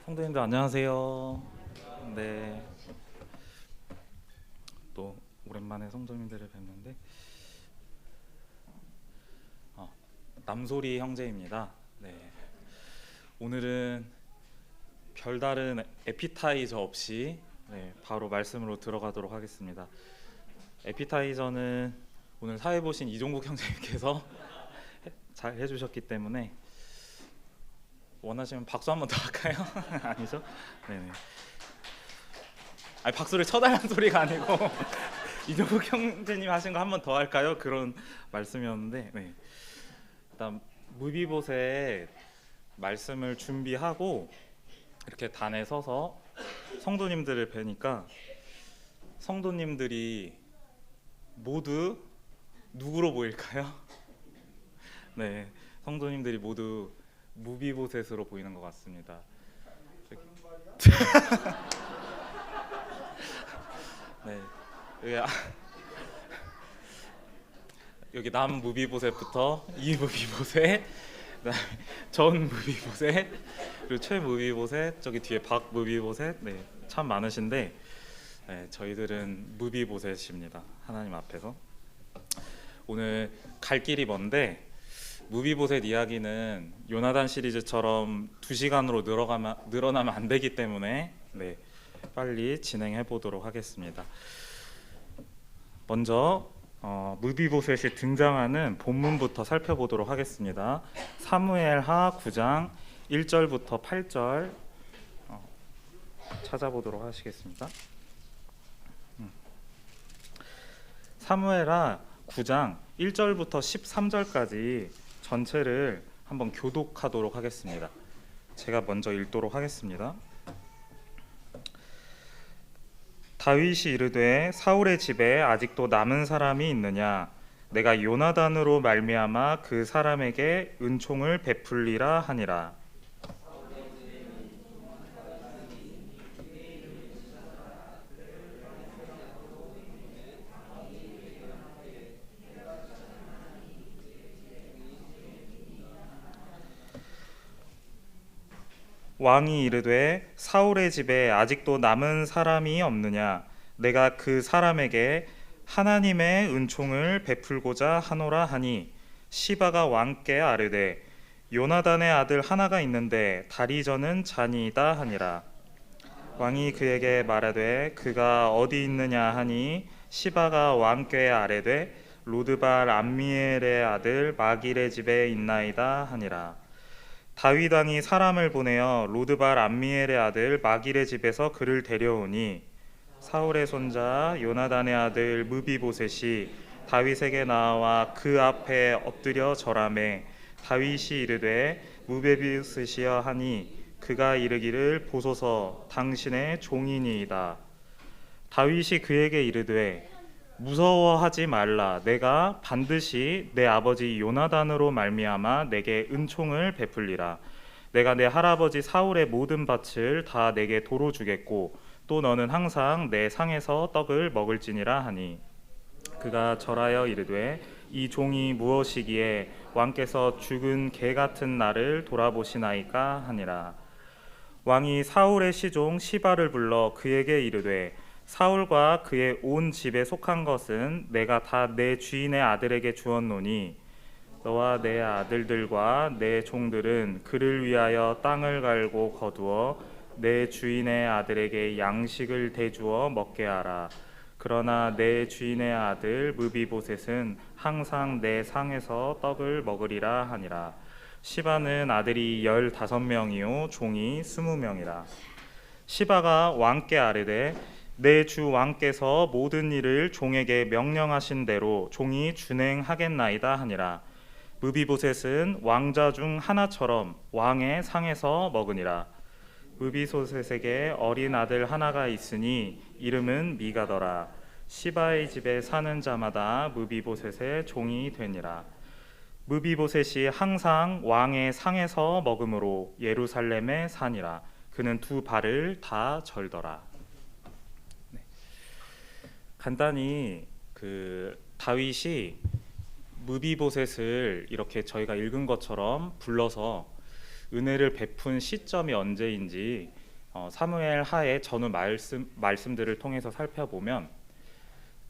성도님들 안녕하세요. 네, 또 오랜만에 성도님들을 뵙는데 어, 남소리 형제입니다. 네, 오늘은 별다른 에피타이저 없이 바로 말씀으로 들어가도록 하겠습니다. 에피타이저는 오늘 사회 보신 이종국 형제님께서 잘 해주셨기 때문에 원하시면 박수 한 번 더 할까요? 아니죠? 네네. 아니 박수를 쳐달라는 소리가 아니고 이종국 형제님 하신 거 한 번 더 할까요? 그런 말씀이었는데 네. 일단 무비봇의 말씀을 준비하고 이렇게 단에 서서 성도님들을 뵈니까 성도님들이 모두 누구로 보일까요? 네, 성도님들이 모두 무비보셋으로 보이는 것 같습니다. 네, 여기 남 무비보셋부터 이 무비보셋, 전 무비보셋, 그리고 최 무비보셋, 저기 뒤에 박 무비보셋, 네, 참 많으신데 네, 저희들은 무비보셋입니다. 하나님 앞에서. 오늘 갈 길이 먼데 무비보셋 이야기는 요나단 시리즈처럼 2시간으로 늘어나면 안 되기 때문에 네, 빨리 진행해 보도록 하겠습니다. 먼저 무비보셋이 등장하는 본문부터 살펴보도록 하겠습니다. 사무엘하 9장 1절부터 8절 찾아보도록 하시겠습니다. 사무엘하 9장 1절부터 13절까지 전체를 한번 교독하도록 하겠습니다. 제가 먼저 읽도록 하겠습니다. 다윗이 이르되 사울의 집에 아직도 남은 사람이 있느냐? 내가 요나단으로 말미암아 그 사람에게 은총을 베풀리라 하니라. 왕이 이르되 사울의 집에 아직도 남은 사람이 없느냐? 내가 그 사람에게 하나님의 은총을 베풀고자 하노라 하니 시바가 왕께 아뢰되 요나단의 아들 하나가 있는데 다리 저는 자니이다 하니라. 왕이 그에게 말하되 그가 어디 있느냐 하니 시바가 왕께 아뢰되 로드발 암미엘의 아들 마길의 집에 있나이다 하니라. 다윗 왕이 사람을 보내어 로드발 암미엘의 아들 마길의 집에서 그를 데려오니 사울의 손자 요나단의 아들 무비보셋이 다윗에게 나와 그 앞에 엎드려 절하매 다윗이 이르되 무비보셋이여 하니 그가 이르기를 보소서 당신의 종이니이다. 다윗이 그에게 이르되 무서워하지 말라. 내가 반드시 내 아버지 요나단으로 말미암아 내게 은총을 베풀리라. 내가 내 할아버지 사울의 모든 밭을 다 내게 도로 주겠고 또 너는 항상 내 상에서 떡을 먹을지니라 하니 그가 절하여 이르되 이 종이 무엇이기에 왕께서 죽은 개 같은 나를 돌아보시나이까 하니라. 왕이 사울의 시종 시바를 불러 그에게 이르되 사울과 그의 온 집에 속한 것은 내가 다 내 주인의 아들에게 주었노니 너와 내 아들들과 내 종들은 그를 위하여 땅을 갈고 거두어 내 주인의 아들에게 양식을 대주어 먹게 하라. 그러나 내 주인의 아들 무비보셋은 항상 내 상에서 떡을 먹으리라 하니라. 시바는 아들이 15명이요 종이 20명이라. 시바가 왕께 아뢰되 내 주 왕께서 모든 일을 종에게 명령하신 대로 종이 준행하겠나이다 하니라. 무비보셋은 왕자 중 하나처럼 왕의 상에서 먹으니라. 무비보셋에게 어린 아들 하나가 있으니 이름은 미가더라. 시바의 집에 사는 자마다 무비보셋의 종이 되니라. 무비보셋이 항상 왕의 상에서 먹으므로 예루살렘에 사니라. 그는 두 발을 다 절더라. 간단히 다윗이 무비보셋을 이렇게 저희가 읽은 것처럼 불러서 은혜를 베푼 시점이 언제인지 사무엘 하의 전후 말씀들을 통해서 살펴보면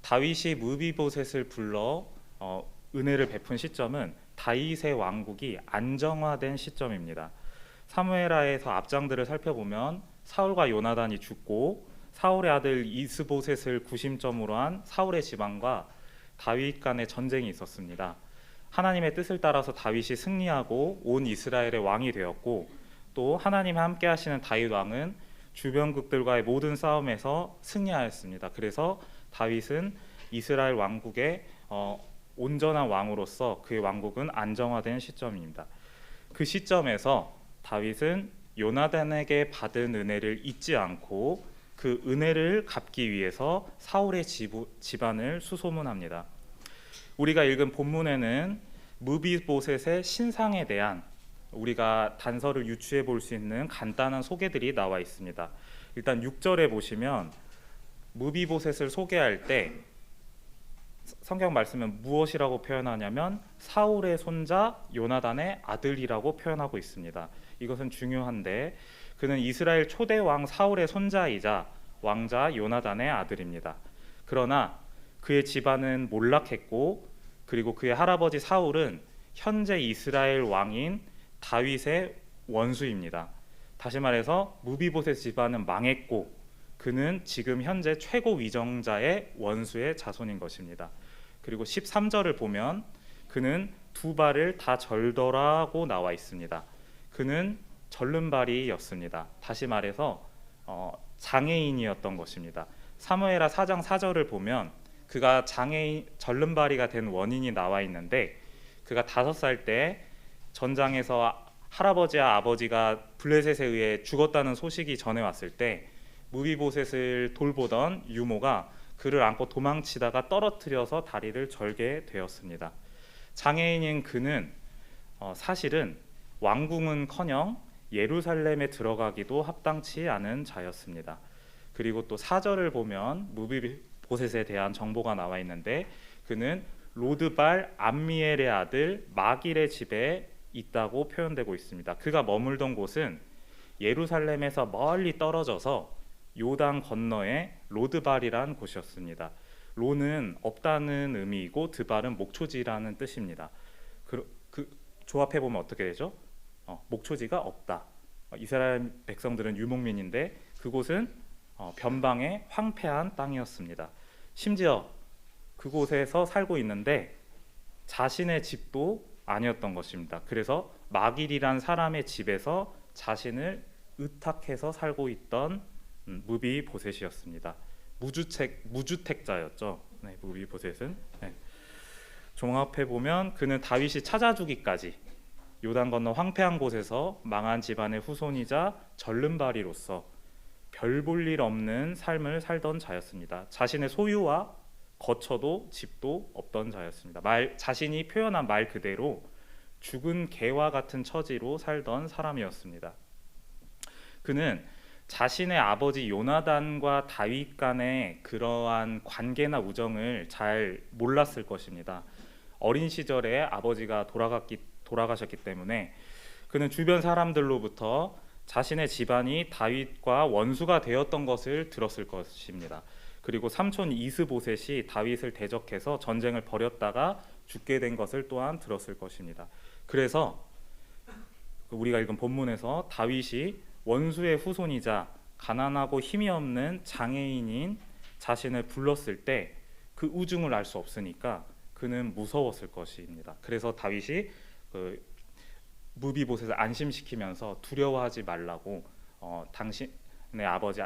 다윗이 무비보셋을 불러 은혜를 베푼 시점은 다윗의 왕국이 안정화된 시점입니다. 사무엘하에서 앞장들을 살펴보면 사울과 요나단이 죽고 사울의 아들 이스보셋을 구심점으로 한 사울의 집안과 다윗 간의 전쟁이 있었습니다. 하나님의 뜻을 따라서 다윗이 승리하고 온 이스라엘의 왕이 되었고, 또 하나님이 함께 하시는 다윗 왕은 주변국들과의 모든 싸움에서 승리하였습니다. 그래서 다윗은 이스라엘 왕국의 온전한 왕으로서 그의 왕국은 안정화된 시점입니다. 그 시점에서 다윗은 요나단에게 받은 은혜를 잊지 않고 그 은혜를 갚기 위해서 사울의 집안을 수소문합니다. 우리가 읽은 본문에는 무비보셋의 신상에 대한 우리가 단서를 유추해 볼 수 있는 간단한 소개들이 나와 있습니다. 일단 6절에 보시면 무비보셋을 소개할 때 성경 말씀은 무엇이라고 표현하냐면 사울의 손자 요나단의 아들이라고 표현하고 있습니다. 이것은 중요한데 그는 이스라엘 초대 왕 사울의 손자이자 왕자 요나단의 아들입니다. 그러나 그의 집안은 몰락했고, 그리고 그의 할아버지 사울은 현재 이스라엘 왕인 다윗의 원수입니다. 다시 말해서 무비보셋 집안은 망했고 그는 지금 현재 최고 위정자의 원수의 자손인 것입니다. 그리고 13절을 보면 그는 두 발을 다 절더라고 나와 있습니다. 그는 절름발이였습니다. 다시 말해서 장애인이었던 것입니다. 사무엘하 4장 4절을 보면 그가 장애인 절름발이가 된 원인이 나와 있는데, 그가 5살 때 전장에서 할아버지와 아버지가 블레셋에 의해 죽었다는 소식이 전해왔을 때 무비보셋을 돌보던 유모가 그를 안고 도망치다가 떨어뜨려서 다리를 절게 되었습니다. 장애인인 그는 사실은 왕궁은커녕 예루살렘에 들어가기도 합당치 않은 자였습니다. 그리고 또 4절을 보면 무비보셋에 대한 정보가 나와 있는데 그는 로드발 암미엘의 아들 마길의 집에 있다고 표현되고 있습니다. 그가 머물던 곳은 예루살렘에서 멀리 떨어져서 요단 건너의 로드발이란 곳이었습니다. 로는 없다는 의미이고 드발은 목초지라는 뜻입니다. 그 조합해 보면 어떻게 되죠? 목초지가 없다. 이스라엘 백성들은 유목민인데 그곳은 변방의 황폐한 땅이었습니다. 심지어 그곳에서 살고 있는데 자신의 집도 아니었던 것입니다. 그래서 마길이란 사람의 집에서 자신을 의탁해서 살고 있던 무비보셋이었습니다. 무주택자였죠. 네, 무비보셋은. 네. 종합해 보면 그는 다윗이 찾아주기까지 요단 건너 황폐한 곳에서 망한 집안의 후손이자 절름발이로서 별 볼 일 없는 삶을 살던 자였습니다. 자신의 소유와 거처도 집도 없던 자였습니다. 자신이 표현한 말 그대로 죽은 개와 같은 처지로 살던 사람이었습니다. 그는 자신의 아버지 요나단과 다윗 간의 그러한 관계나 우정을 잘 몰랐을 것입니다. 어린 시절에 아버지가 돌아가셨기 때문에 그는 주변 사람들로부터 자신의 집안이 다윗과 원수가 되었던 것을 들었을 것입니다. 그리고 삼촌 이스보셋이 다윗을 대적해서 전쟁을 벌였다가 죽게 된 것을 또한 들었을 것입니다. 그래서 우리가 읽은 본문에서 다윗이 원수의 후손이자 가난하고 힘이 없는 장애인인 자신을 불렀을 때 그 우중을 알 수 없으니까 그는 무서웠을 것입니다. 그래서 다윗이 무비보셋을 안심시키면서 두려워하지 말라고 당신의 아버지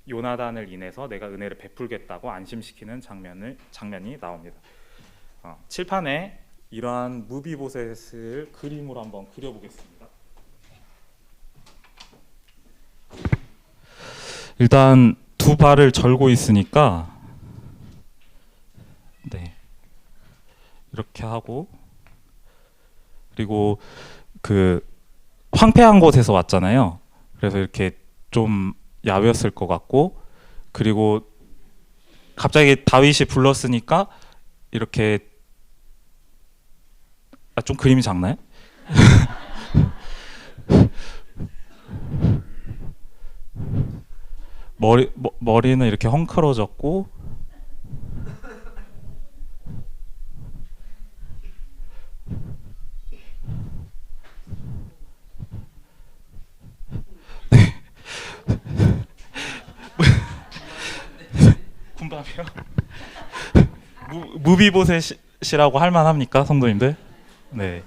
요나단을 인해서 내가 은혜를 베풀겠다고 안심시키는 장면이 나옵니다. 칠판에 이러한 무비보셋을 그림으로 한번 그려보겠습니다. 일단 두 발을 절고 있으니까 네, 이렇게 하고, 그리고 그 황폐한 곳에서 왔잖아요. 그래서 이렇게 좀 야위었을 것 같고, 그리고 갑자기 다윗이 불렀으니까 이렇게 좀 그림이 작나요? 머리는 이렇게 헝클어졌고 군밤이요? 무비보셋이라고 할 만합니까, 성도님들? 네,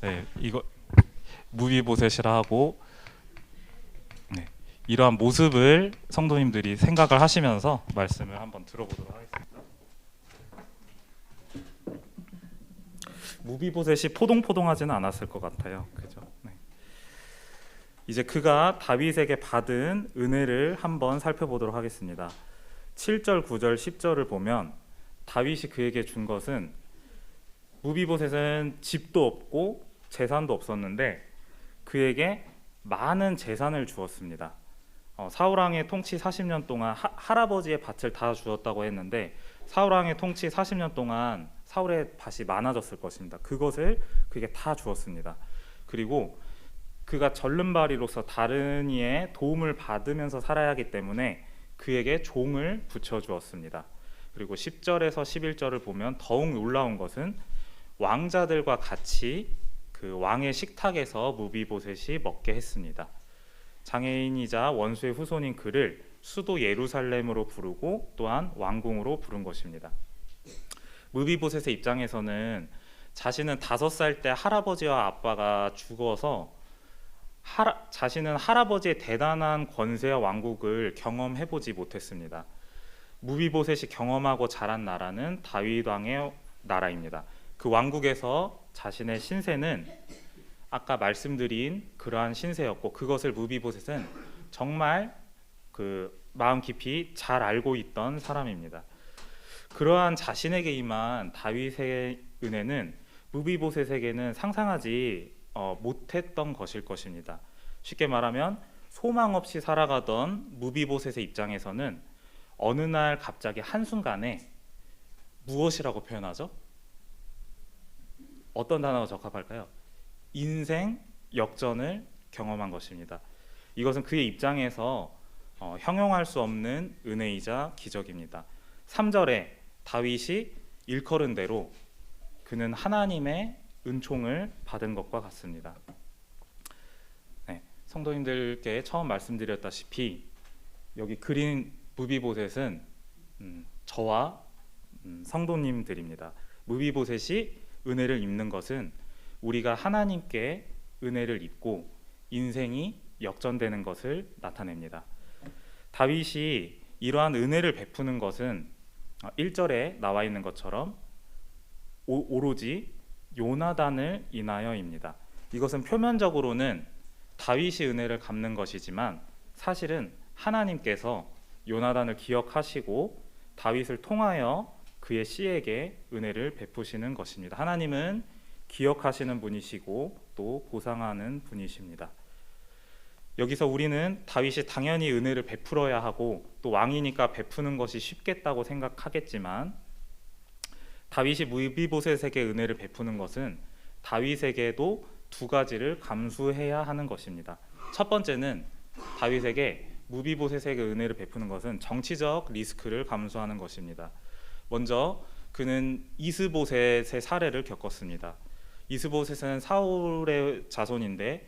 네, 이거 무비보셋이라 하고, 네, 이러한 모습을 성도님들이 생각을 하시면서 말씀을 한번 들어보도록 하겠습니다. 무비보셋이 포동포동하지는 않았을 것 같아요. 그죠? 네. 이제 그가 다윗에게 받은 은혜를 한번 살펴보도록 하겠습니다. 7절, 9절, 10절을 보면 다윗이 그에게 준 것은, 무비보셋은 집도 없고 재산도 없었는데 그에게 많은 재산을 주었습니다. 사울왕의 통치 40년 동안 할아버지의 밭을 다 주었다고 했는데, 사울왕의 통치 40년 동안 사울의 밭이 많아졌을 것입니다. 그것을 그에게 다 주었습니다. 그리고 그가 절름발이로서 다른 이의 도움을 받으면서 살아야 하기 때문에 그에게 종을 붙여주었습니다. 그리고 10절에서 11절을 보면 더욱 놀라운 것은, 왕자들과 같이 그 왕의 식탁에서 무비보셋이 먹게 했습니다. 장애인이자 원수의 후손인 그를 수도 예루살렘으로 부르고 또한 왕궁으로 부른 것입니다. 무비보셋의 입장에서는 자신은 5살 때 할아버지와 아빠가 죽어서 자신은 할아버지의 대단한 권세와 왕국을 경험해보지 못했습니다. 무비보셋이 경험하고 자란 나라는 다윗 왕의 나라입니다. 그 왕국에서 자신의 신세는 아까 말씀드린 그러한 신세였고, 그것을 무비보셋은 정말 그 마음 깊이 잘 알고 있던 사람입니다. 그러한 자신에게 임한 다윗의 은혜는 무비보셋에게는 상상하지 못했던 것일 것입니다. 쉽게 말하면 소망 없이 살아가던 무비보셋의 입장에서는 어느 날 갑자기 한순간에 무엇이라고 표현하죠? 어떤 단어가 적합할까요? 인생 역전을 경험한 것입니다. 이것은 그의 입장에서 형용할 수 없는 은혜이자 기적입니다. 3절에 다윗이 일컬은 대로 그는 하나님의 은총을 받은 것과 같습니다. 네, 성도님들께 처음 말씀드렸다시피 여기 그린 무비보셋은 저와 성도님들입니다. 무비보셋이 은혜를 입는 것은 우리가 하나님께 은혜를 입고 인생이 역전되는 것을 나타냅니다. 다윗이 이러한 은혜를 베푸는 것은 1절에 나와 있는 것처럼 오로지 요나단을 인하여입니다. 이것은 표면적으로는 다윗이 은혜를 갚는 것이지만 사실은 하나님께서 요나단을 기억하시고 다윗을 통하여 그의 씨에게 은혜를 베푸시는 것입니다. 하나님은 기억하시는 분이시고 또 보상하는 분이십니다. 여기서 우리는 다윗이 당연히 은혜를 베풀어야 하고 또 왕이니까 베푸는 것이 쉽겠다고 생각하겠지만, 다윗이 무비보셋에게 은혜를 베푸는 것은 다윗에게도 두 가지를 감수해야 하는 것입니다. 첫 번째는 다윗에게 무비보셋에게 은혜를 베푸는 것은 정치적 리스크를 감수하는 것입니다. 먼저 그는 이스보셋의 사례를 겪었습니다. 이스보셋은 사울의 자손인데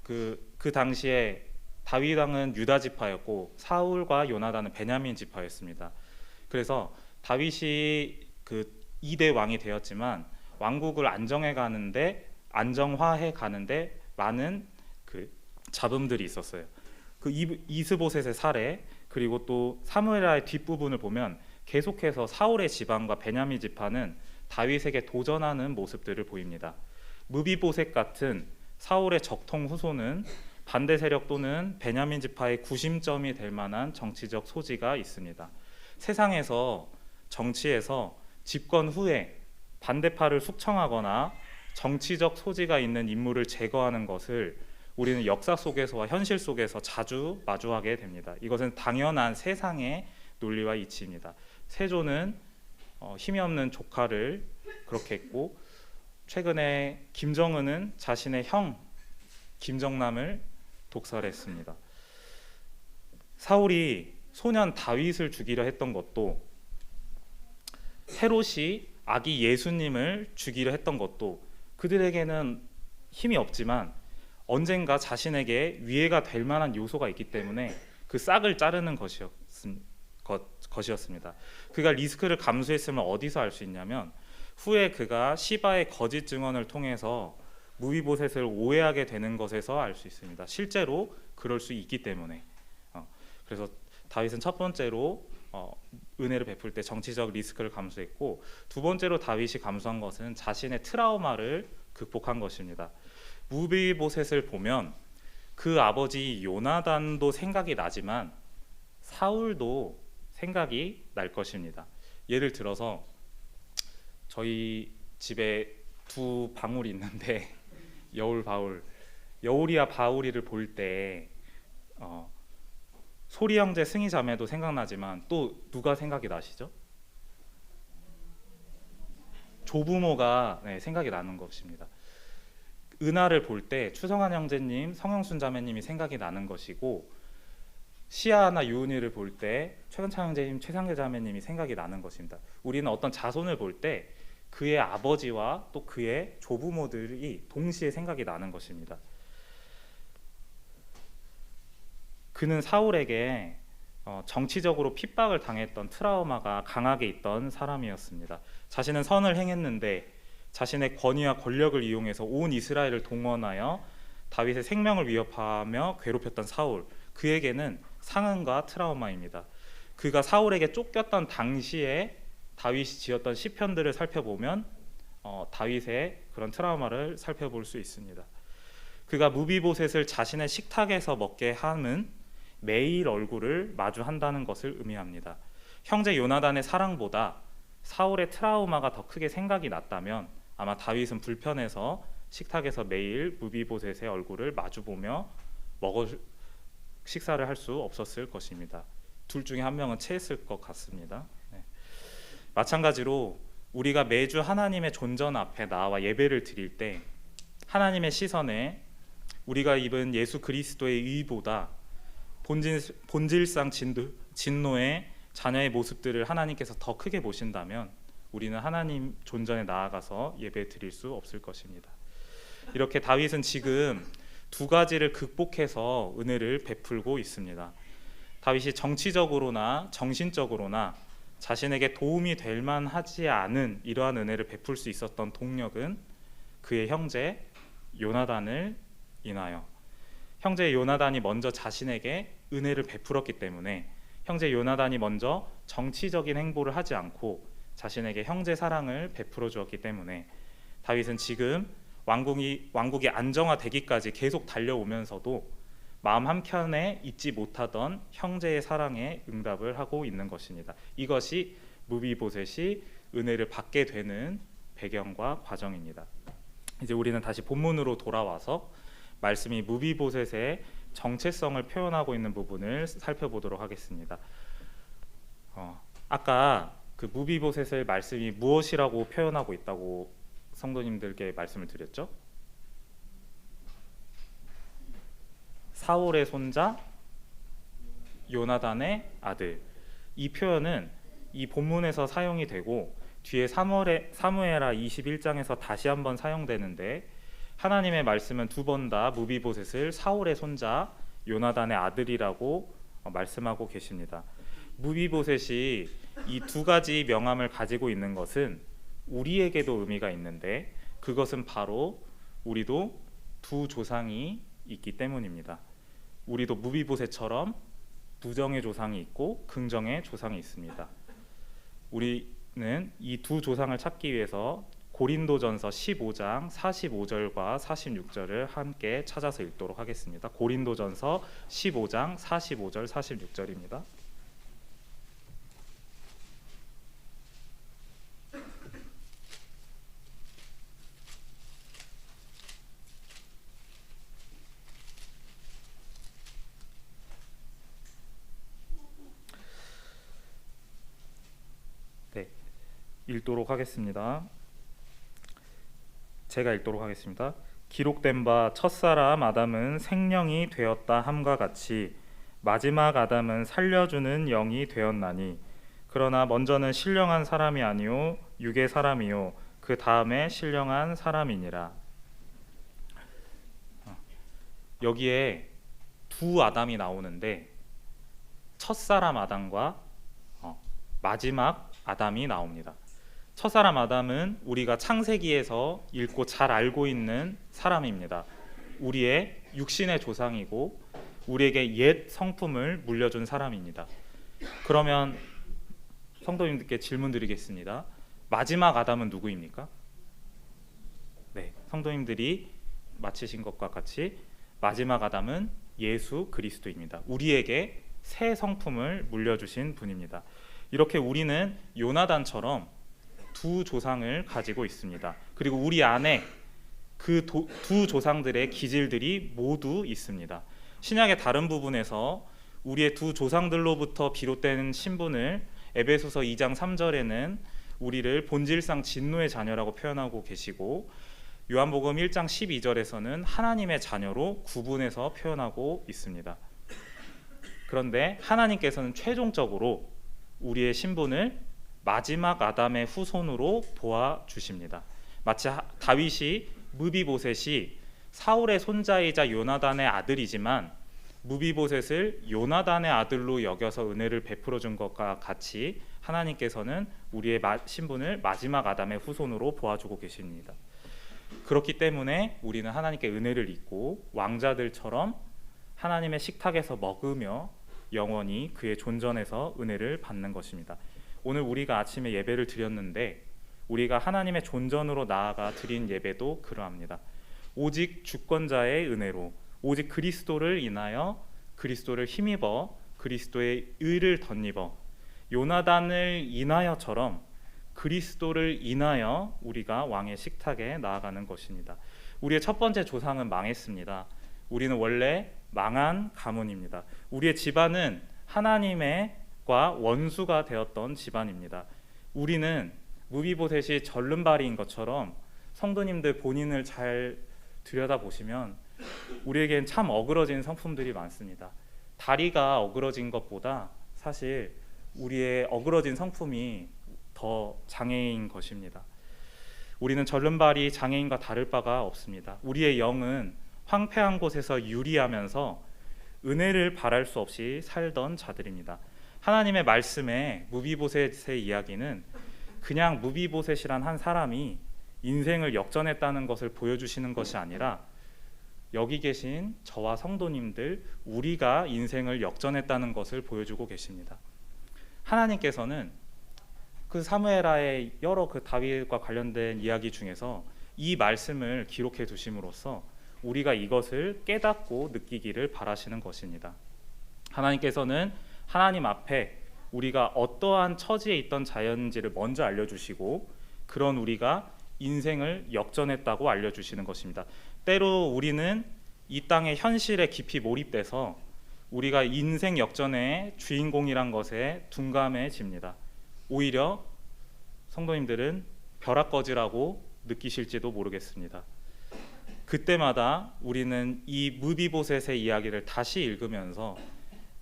그 당시에 다윗 왕은 유다 지파였고 사울과 요나단은 베냐민 지파였습니다. 그래서 다윗이 그 2대 왕이 되었지만 왕국을 안정화해 가는데 많은 그 잡음들이 있었어요. 그 이스보셋의 사례, 그리고 또 사무엘하의 뒷부분을 보면 계속해서 사울의 지방과 베냐민 지파는 다윗에게 도전하는 모습들을 보입니다. 무비보셋 같은 사울의 적통 후손은 반대 세력 또는 베냐민 지파의 구심점이 될 만한 정치적 소지가 있습니다. 세상에서 정치에서 집권 후에 반대파를 숙청하거나 정치적 소지가 있는 인물을 제거하는 것을 우리는 역사 속에서와 현실 속에서 자주 마주하게 됩니다. 이것은 당연한 세상의 논리와 이치입니다. 세조는 힘이 없는 조카를 그렇게 했고, 최근에 김정은은 자신의 형 김정남을 독살했습니다. 사울이 소년 다윗을 죽이려 했던 것도, 헤롯이 아기 예수님을 죽이려 했던 것도 그들에게는 힘이 없지만 언젠가 자신에게 위해가 될 만한 요소가 있기 때문에 그 싹을 자르는 것이었습니다. 그가 리스크를 감수했음을 어디서 알 수 있냐면, 후에 그가 시바의 거짓 증언을 통해서 무비보셋을 오해하게 되는 것에서 알 수 있습니다. 실제로 그럴 수 있기 때문에. 그래서 다윗은 첫 번째로 은혜를 베풀 때 정치적 리스크를 감수했고, 두 번째로 다윗이 감수한 것은 자신의 트라우마를 극복한 것입니다. 무비보셋을 보면 그 아버지 요나단도 생각이 나지만 사울도 생각이 날 것입니다. 예를 들어서 저희 집에 두 방울이 있는데 여울 바울, 여울이와 바울이를 볼 때 소리 형제 승희 자매도 생각나지만 또 누가 생각이 나시죠? 조부모가 생각이 나는 것입니다. 은하를 볼 때 추성한 형제님, 성형순 자매님이 생각이 나는 것이고, 시아나 유은이를 볼 때 최근창 형제님, 최상계 자매님이 생각이 나는 것입니다. 우리는 어떤 자손을 볼 때 그의 아버지와 또 그의 조부모들이 동시에 생각이 나는 것입니다. 그는 사울에게 정치적으로 핍박을 당했던 트라우마가 강하게 있던 사람이었습니다. 자신은 선을 행했는데 자신의 권위와 권력을 이용해서 온 이스라엘을 동원하여 다윗의 생명을 위협하며 괴롭혔던 사울, 그에게는 상흔과 트라우마입니다. 그가 사울에게 쫓겼던 당시에 다윗이 지었던 시편들을 살펴보면 다윗의 그런 트라우마를 살펴볼 수 있습니다. 그가 무비보셋을 자신의 식탁에서 먹게 함은 매일 얼굴을 마주한다는 것을 의미합니다. 형제 요나단의 사랑보다 사울의 트라우마가 더 크게 생각이 났다면 아마 다윗은 불편해서 식탁에서 매일 무비보셋의 얼굴을 마주보며 식사를 할 수 없었을 것입니다. 둘 중에 한 명은 체했을 것 같습니다. 마찬가지로 우리가 매주 하나님의 존전 앞에 나와 예배를 드릴 때 하나님의 시선에 우리가 입은 예수 그리스도의 의보다 본질상 진노의 자녀의 모습들을 하나님께서 더 크게 보신다면 우리는 하나님 존전에 나아가서 예배 드릴 수 없을 것입니다. 이렇게 다윗은 지금 두 가지를 극복해서 은혜를 베풀고 있습니다. 다윗이 정치적으로나 정신적으로나 자신에게 도움이 될 만하지 않은 이러한 은혜를 베풀 수 있었던 동력은 그의 형제 요나단을 인하여, 형제 요나단이 먼저 자신에게 은혜를 베풀었기 때문에, 형제 요나단이 먼저 정치적인 행보를 하지 않고 자신에게 형제 사랑을 베풀어 주었기 때문에 다윗은 지금 왕국이 안정화되기까지 계속 달려오면서도 마음 한켠에 잊지 못하던 형제의 사랑에 응답을 하고 있는 것입니다. 이것이 무비보셋이 은혜를 받게 되는 배경과 과정입니다. 이제 우리는 다시 본문으로 돌아와서 말씀이 무비보셋의 정체성을 표현하고 있는 부분을 살펴보도록 하겠습니다. 아까 그 무비보셋의 말씀이 무엇이라고 표현하고 있다고 성도님들께 말씀을 드렸죠? 사울의 손자 요나단의 아들. 이 표현은 이 본문에서 사용이 되고 뒤에 사무엘하 21장에서 다시 한번 사용되는데, 하나님의 말씀은 두 번 다 무비보셋을 사울의 손자 요나단의 아들이라고 말씀하고 계십니다. 무비보셋이 이 두 가지 명함을 가지고 있는 것은 우리에게도 의미가 있는데, 그것은 바로 우리도 두 조상이 있기 때문입니다. 우리도 무비보셋처럼 부정의 조상이 있고 긍정의 조상이 있습니다. 우리는 이 두 조상을 찾기 위해서 고린도전서 15장 45절과 46절을 함께 찾아서 읽도록 하겠습니다. 고린도전서 15장 45절 46절입니다. 읽도록 하겠습니다. 제가 읽도록 하겠습니다. 기록된 바 첫사람 아담은 생령이 되었다 함과 같이 마지막 아담은 살려주는 영이 되었나니 그러나 먼저는 신령한 사람이 아니요 육의 사람이요 그 다음에 신령한 사람이니라. 여기에 두 아담이 나오는데 첫사람 아담과 마지막 아담이 나옵니다. 첫사람 아담은 우리가 창세기에서 읽고 잘 알고 있는 사람입니다. 우리의 육신의 조상이고 우리에게 옛 성품을 물려준 사람입니다. 그러면 성도님들께 질문 드리겠습니다. 마지막 아담은 누구입니까? 네, 성도님들이 맞히신 것과 같이 마지막 아담은 예수 그리스도입니다. 우리에게 새 성품을 물려주신 분입니다. 이렇게 우리는 요나단처럼 두 조상을 가지고 있습니다. 그리고 우리 안에 그 두 조상들의 기질들이 모두 있습니다. 신약의 다른 부분에서 우리의 두 조상들로부터 비롯된 신분을 에베소서 2장 3절에는 우리를 본질상 진노의 자녀라고 표현하고 계시고 요한복음 1장 12절에서는 하나님의 자녀로 구분해서 표현하고 있습니다. 그런데 하나님께서는 최종적으로 우리의 신분을 마지막 아담의 후손으로 보아주십니다. 마치 다윗이 무비보셋이 사울의 손자이자 요나단의 아들이지만 무비보셋을 요나단의 아들로 여겨서 은혜를 베풀어 준 것과 같이 하나님께서는 우리의 신분을 마지막 아담의 후손으로 보아주고 계십니다. 그렇기 때문에 우리는 하나님께 은혜를 입고 왕자들처럼 하나님의 식탁에서 먹으며 영원히 그의 존전에서 은혜를 받는 것입니다. 오늘 우리가 아침에 예배를 드렸는데 우리가 하나님의 존전으로 나아가 드린 예배도 그러합니다. 오직 주권자의 은혜로 오직 그리스도를 인하여 그리스도를 힘입어 그리스도의 의를 덧입어 요나단을 인하여처럼 그리스도를 인하여 우리가 왕의 식탁에 나아가는 것입니다. 우리의 첫 번째 조상은 망했습니다. 우리는 원래 망한 가문입니다. 우리의 집안은 하나님과 원수가 되었던 집안입니다. 우리는 무비보셋이 절름발이인 것처럼 성도님들 본인을 잘 들여다보시면 우리에겐 참 어그러진 성품들이 많습니다. 다리가 어그러진 것보다 사실 우리의 어그러진 성품이 더 장애인 것입니다. 우리는 절름발이 장애인과 다를 바가 없습니다. 우리의 영은 황폐한 곳에서 유리하면서 은혜를 바랄 수 없이 살던 자들입니다. 하나님의 말씀에 무비보셋의 이야기는 그냥 무비보셋이란 한 사람이 인생을 역전했다는 것을 보여주시는 것이 아니라 여기 계신 저와 성도님들 우리가 인생을 역전했다는 것을 보여주고 계십니다. 하나님께서는 그 사무엘하의 여러 그 다윗과 관련된 이야기 중에서 이 말씀을 기록해 두심으로써 우리가 이것을 깨닫고 느끼기를 바라시는 것입니다. 하나님께서는 하나님 앞에 우리가 어떠한 처지에 있던 자였는지를 먼저 알려주시고 그런 우리가 인생을 역전했다고 알려주시는 것입니다. 때로 우리는 이 땅의 현실에 깊이 몰입돼서 우리가 인생 역전의 주인공이란 것에 둔감해집니다. 오히려 성도님들은 벼락거지라고 느끼실지도 모르겠습니다. 그때마다 우리는 이 무비보셋의 이야기를 다시 읽으면서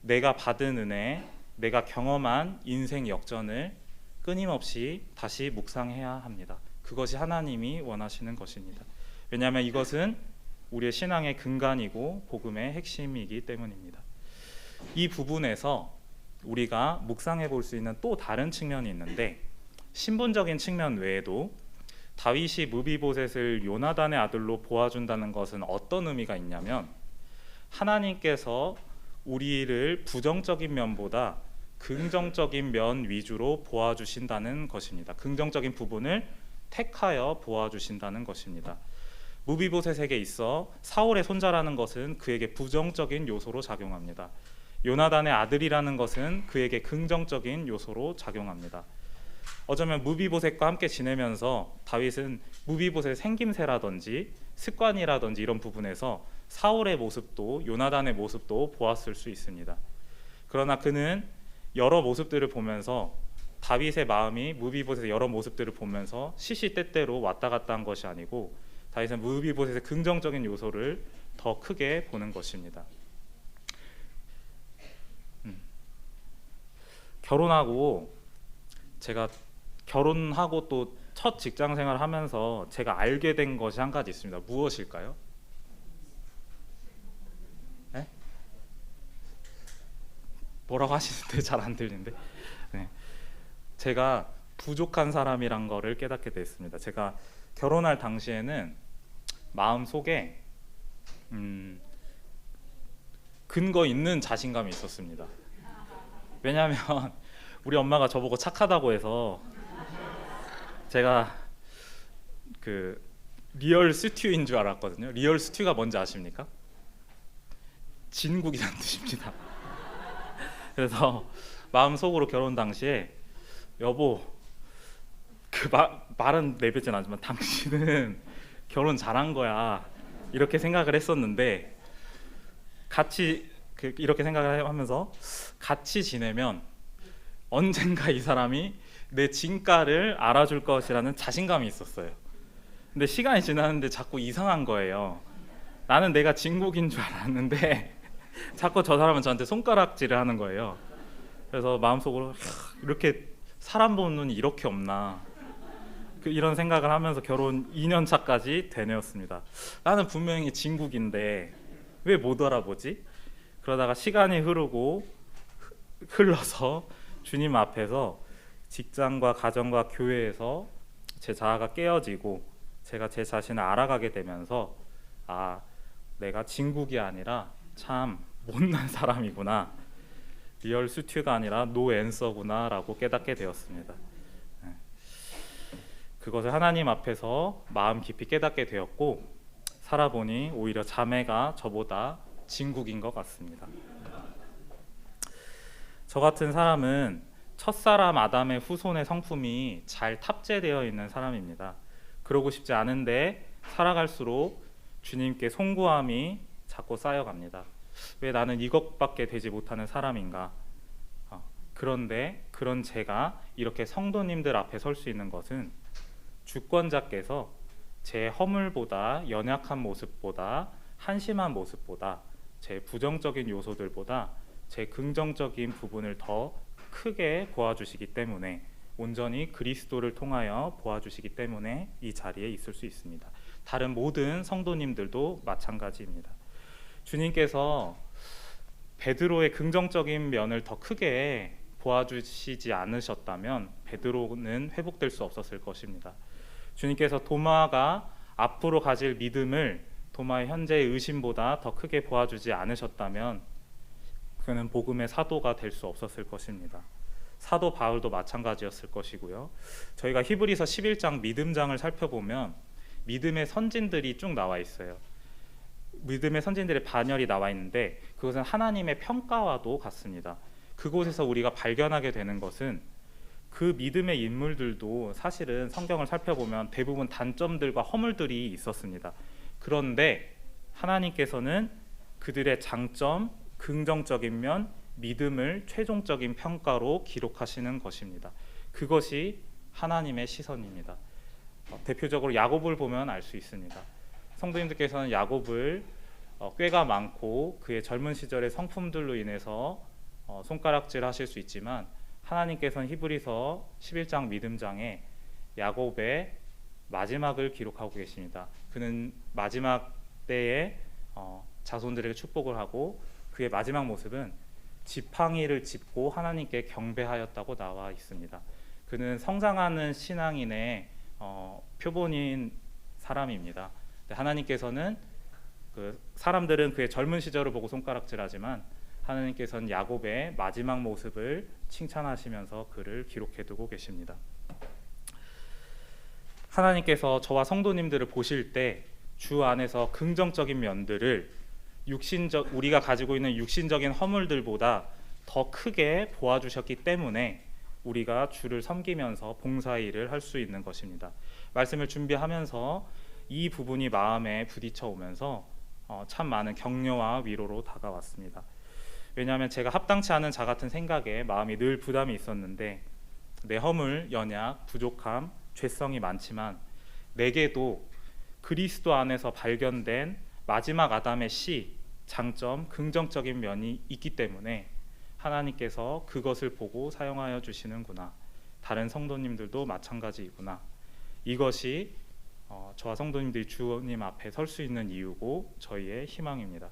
내가 받은 은혜, 내가 경험한 인생 역전을 끊임없이 다시 묵상해야 합니다. 그것이 하나님이 원하시는 것입니다. 왜냐하면 이것은 우리의 신앙의 근간이고 복음의 핵심이기 때문입니다. 이 부분에서 우리가 묵상해 볼 수 있는 또 다른 측면이 있는데 신분적인 측면 외에도 다윗이 무비보셋을 요나단의 아들로 보아준다는 것은 어떤 의미가 있냐면 하나님께서 우리를 부정적인 면보다 긍정적인 면 위주로 보아주신다는 것입니다. 긍정적인 부분을 택하여 보아주신다는 것입니다. 무비보셋에게 있어 사울의 손자라는 것은 그에게 부정적인 요소로 작용합니다. 요나단의 아들이라는 것은 그에게 긍정적인 요소로 작용합니다. 어쩌면 무비보셋과 함께 지내면서 다윗은 무비보셋의 생김새라든지 습관이라든지 이런 부분에서 사울의 모습도 요나단의 모습도 보았을 수 있습니다. 그러나 그는 여러 모습들을 보면서 다윗의 마음이 무비보셋의 여러 모습들을 보면서 시시때때로 왔다 갔다 한 것이 아니고 다윗은 무비보셋의 긍정적인 요소를 더 크게 보는 것입니다. 결혼하고 제가 결혼하고 또 첫 직장 생활을 하면서 제가 알게 된 것이 한 가지 있습니다. 무엇일까요? 네? 뭐라고 하시는데 잘 안 들리는데. 네. 제가 부족한 사람이란 거를 깨닫게 됐습니다. 제가 결혼할 당시에는 마음속에 근거 있는 자신감이 있었습니다. 왜냐하면 우리 엄마가 저보고 착하다고 해서 제가 그 리얼 스튜인 줄 알았거든요. 리얼 스튜가 뭔지 아십니까? 진국이라는 뜻입니다. 그래서 마음속으로 결혼 당시에 여보 그 말은 내뱉진 않지만 당신은 결혼 잘한 거야 이렇게 생각을 했었는데 같이 이렇게 생각을 하면서 같이 지내면 언젠가 이 사람이 내 진가를 알아줄 것이라는 자신감이 있었어요. 근데 시간이 지나는데 자꾸 이상한 거예요. 나는 내가 진국인 줄 알았는데 자꾸 저 사람은 저한테 손가락질을 하는 거예요. 그래서 마음속으로 이렇게 사람 보는 눈이 이렇게 없나 이런 생각을 하면서 결혼 2년 차까지 되뇌었습니다. 나는 분명히 진국인데 왜 못 알아보지? 그러다가 시간이 흘러서 주님 앞에서 직장과 가정과 교회에서 제 자아가 깨어지고 제가 제 자신을 알아가게 되면서 아, 내가 진국이 아니라 참 못난 사람이구나, 리얼 스튜가 아니라 노 앤서구나 라고 깨닫게 되었습니다. 그것을 하나님 앞에서 마음 깊이 깨닫게 되었고 살아보니 오히려 자매가 저보다 진국인 것 같습니다. 저 같은 사람은 첫사람 아담의 후손의 성품이 잘 탑재되어 있는 사람입니다. 그러고 싶지 않은데 살아갈수록 주님께 송구함이 자꾸 쌓여갑니다. 왜 나는 이것밖에 되지 못하는 사람인가? 그런데 그런 제가 이렇게 성도님들 앞에 설 수 있는 것은 주권자께서 제 허물보다, 연약한 모습보다, 한심한 모습보다, 제 부정적인 요소들보다 제 긍정적인 부분을 더 크게 보아주시기 때문에, 온전히 그리스도를 통하여 보아주시기 때문에 이 자리에 있을 수 있습니다. 다른 모든 성도님들도 마찬가지입니다. 주님께서 베드로의 긍정적인 면을 더 크게 보아주시지 않으셨다면 베드로는 회복될 수 없었을 것입니다. 주님께서 도마가 앞으로 가질 믿음을 도마의 현재의 의심보다 더 크게 보아주지 않으셨다면 그는 복음의 사도가 될 수 없었을 것입니다. 사도 바울도 마찬가지였을 것이고요. 저희가 히브리서 11장 믿음장을 살펴보면 믿음의 선진들이 쭉 나와 있어요. 믿음의 선진들의 반열이 나와 있는데 그것은 하나님의 평가와도 같습니다. 그곳에서 우리가 발견하게 되는 것은 그 믿음의 인물들도 사실은 성경을 살펴보면 대부분 단점들과 허물들이 있었습니다. 그런데 하나님께서는 그들의 장점, 긍정적인 면, 믿음을 최종적인 평가로 기록하시는 것입니다. 그것이 하나님의 시선입니다. 대표적으로 야곱을 보면 알 수 있습니다. 성도님들께서는 야곱을 꾀가 많고 그의 젊은 시절의 성품들로 인해서 손가락질 하실 수 있지만 하나님께서는 히브리서 11장 믿음장에 야곱의 마지막을 기록하고 계십니다. 그는 마지막 때에 자손들에게 축복을 하고 그의 마지막 모습은 지팡이를 짚고 하나님께 경배하였다고 나와 있습니다. 그는 성장하는 신앙인의 표본인 사람입니다. 하나님께서는 그 사람들은 그의 젊은 시절을 보고 손가락질하지만 하나님께서는 야곱의 마지막 모습을 칭찬하시면서 그를 기록해두고 계십니다. 하나님께서 저와 성도님들을 보실 때 주 안에서 긍정적인 면들을 우리가 가지고 있는 육신적인 허물들보다 더 크게 보아주셨기 때문에 우리가 주를 섬기면서 봉사일을 할 수 있는 것입니다. 말씀을 준비하면서 이 부분이 마음에 부딪혀 오면서 참 많은 격려와 위로로 다가왔습니다. 왜냐하면 제가 합당치 않은 자 같은 생각에 마음이 늘 부담이 있었는데 내 허물, 연약, 부족함, 죄성이 많지만 내게도 그리스도 안에서 발견된 마지막 아담의 씨, 장점, 긍정적인 면이 있기 때문에 하나님께서 그것을 보고 사용하여 주시는구나. 다른 성도님들도 마찬가지이구나. 이것이 저와 성도님들이 주님 앞에 설 수 있는 이유고 저희의 희망입니다.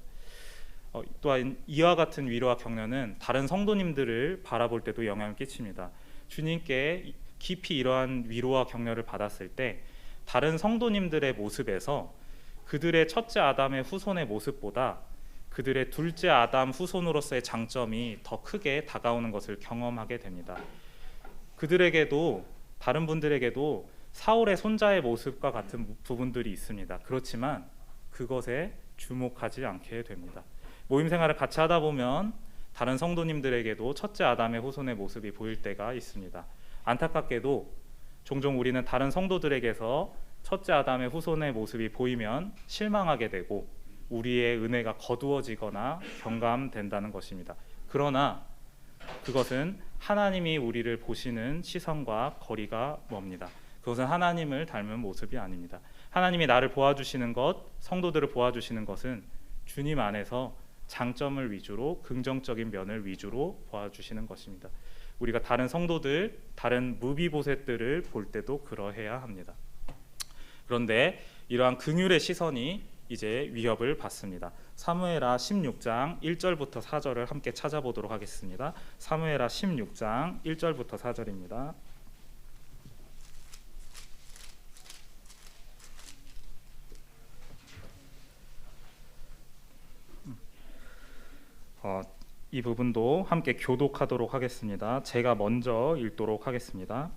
또한 이와 같은 위로와 격려는 다른 성도님들을 바라볼 때도 영향을 끼칩니다. 주님께 깊이 이러한 위로와 격려를 받았을 때 다른 성도님들의 모습에서 그들의 첫째 아담의 후손의 모습보다 그들의 둘째 아담 후손으로서의 장점이 더 크게 다가오는 것을 경험하게 됩니다. 그들에게도 다른 분들에게도 사울의 손자의 모습과 같은 부분들이 있습니다. 그렇지만 그것에 주목하지 않게 됩니다. 모임 생활을 같이 하다 보면 다른 성도님들에게도 첫째 아담의 후손의 모습이 보일 때가 있습니다. 안타깝게도 종종 우리는 다른 성도들에게서 첫째 아담의 후손의 모습이 보이면 실망하게 되고 우리의 은혜가 거두어지거나 경감된다는 것입니다. 그러나 그것은 하나님이 우리를 보시는 시선과 거리가 멉니다. 그것은 하나님을 닮은 모습이 아닙니다. 하나님이 나를 보아주시는 것, 성도들을 보아주시는 것은 주님 안에서 장점을 위주로, 긍정적인 면을 위주로 보아주시는 것입니다. 우리가 다른 성도들, 다른 무비보셋들을 볼 때도 그러해야 합니다. 그런데 이러한 긍휼의 시선이 이제 위협을 받습니다. 사무엘하 16장 1절부터 4절을 함께 찾아보도록 하겠습니다. 사무엘하 16장 1절부터 4절입니다. 이 부분도 함께 교독하도록 하겠습니다. 제가 먼저 읽도록 하겠습니다.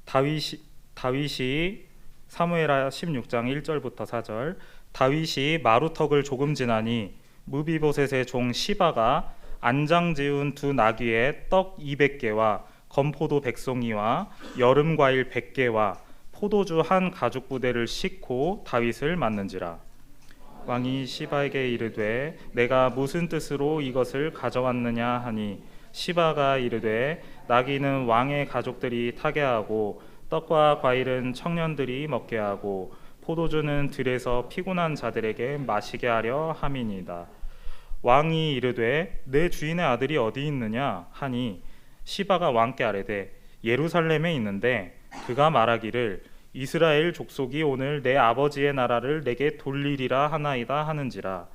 다윗이 사무엘하 16장 1절부터 4절. 다윗이 마루턱을 조금 지나니 무비보셋의 종 시바가 안장 지은 두 나귀에 떡 200개와 건포도 100송이와 여름 과일 100개와 포도주 한 가죽 부대를 싣고 다윗을 맞는지라. 왕이 시바에게 이르되 내가 무슨 뜻으로 이것을 가져왔느냐 하니 시바가 이르되 나귀는 왕의 가족들이 타게 하고 떡과 과일은 청년들이 먹게 하고 포도주는 들에서 피곤한 자들에게 마시게 하려 함이니이다. 왕이 이르되 내 주인의 아들이 어디 있느냐 하니 시바가 왕께 아뢰되 예루살렘에 있는데 그가 말하기를 이스라엘 족속이 오늘 내 아버지의 나라를 내게 돌리리라 하나이다 하는지라.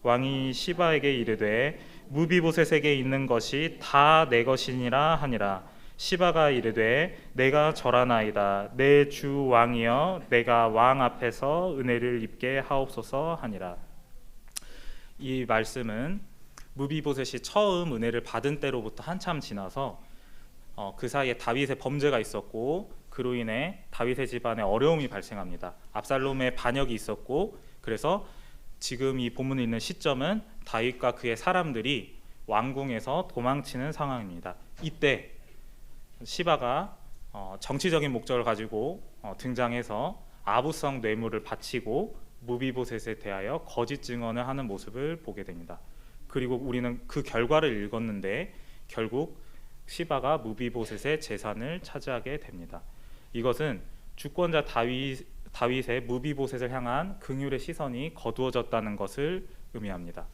왕이 시바에게 이르되 무비보셋에게 있는 것이 다 내 것이니라 하니라. 시바가 이르되 내가 절하나이다. 내 주 왕이여 내가 왕 앞에서 은혜를 입게 하옵소서 하니라. 이 말씀은 무비보셋이 처음 은혜를 받은 때로부터 한참 지나서 그 사이에 다윗의 범죄가 있었고 그로 인해 다윗의 집안에 어려움이 발생합니다. 압살롬의 반역이 있었고 그래서 지금 이 본문에 있는 시점은 다윗과 그의 사람들이 왕궁에서 도망치는 상황입니다. 이때 시바가 정치적인 목적을 가지고 등장해서 아부성 뇌물을 바치고 무비보셋에 대하여 거짓 증언을 하는 모습을 보게 됩니다. 그리고 우리는 그 결과를 읽었는데 결국 시바가 무비보셋의 재산을 차지하게 됩니다. 이것은 주권자 다윗의 무비보셋을 향한 긍휼의 시선이 거두어졌다는 것을 의미합니다.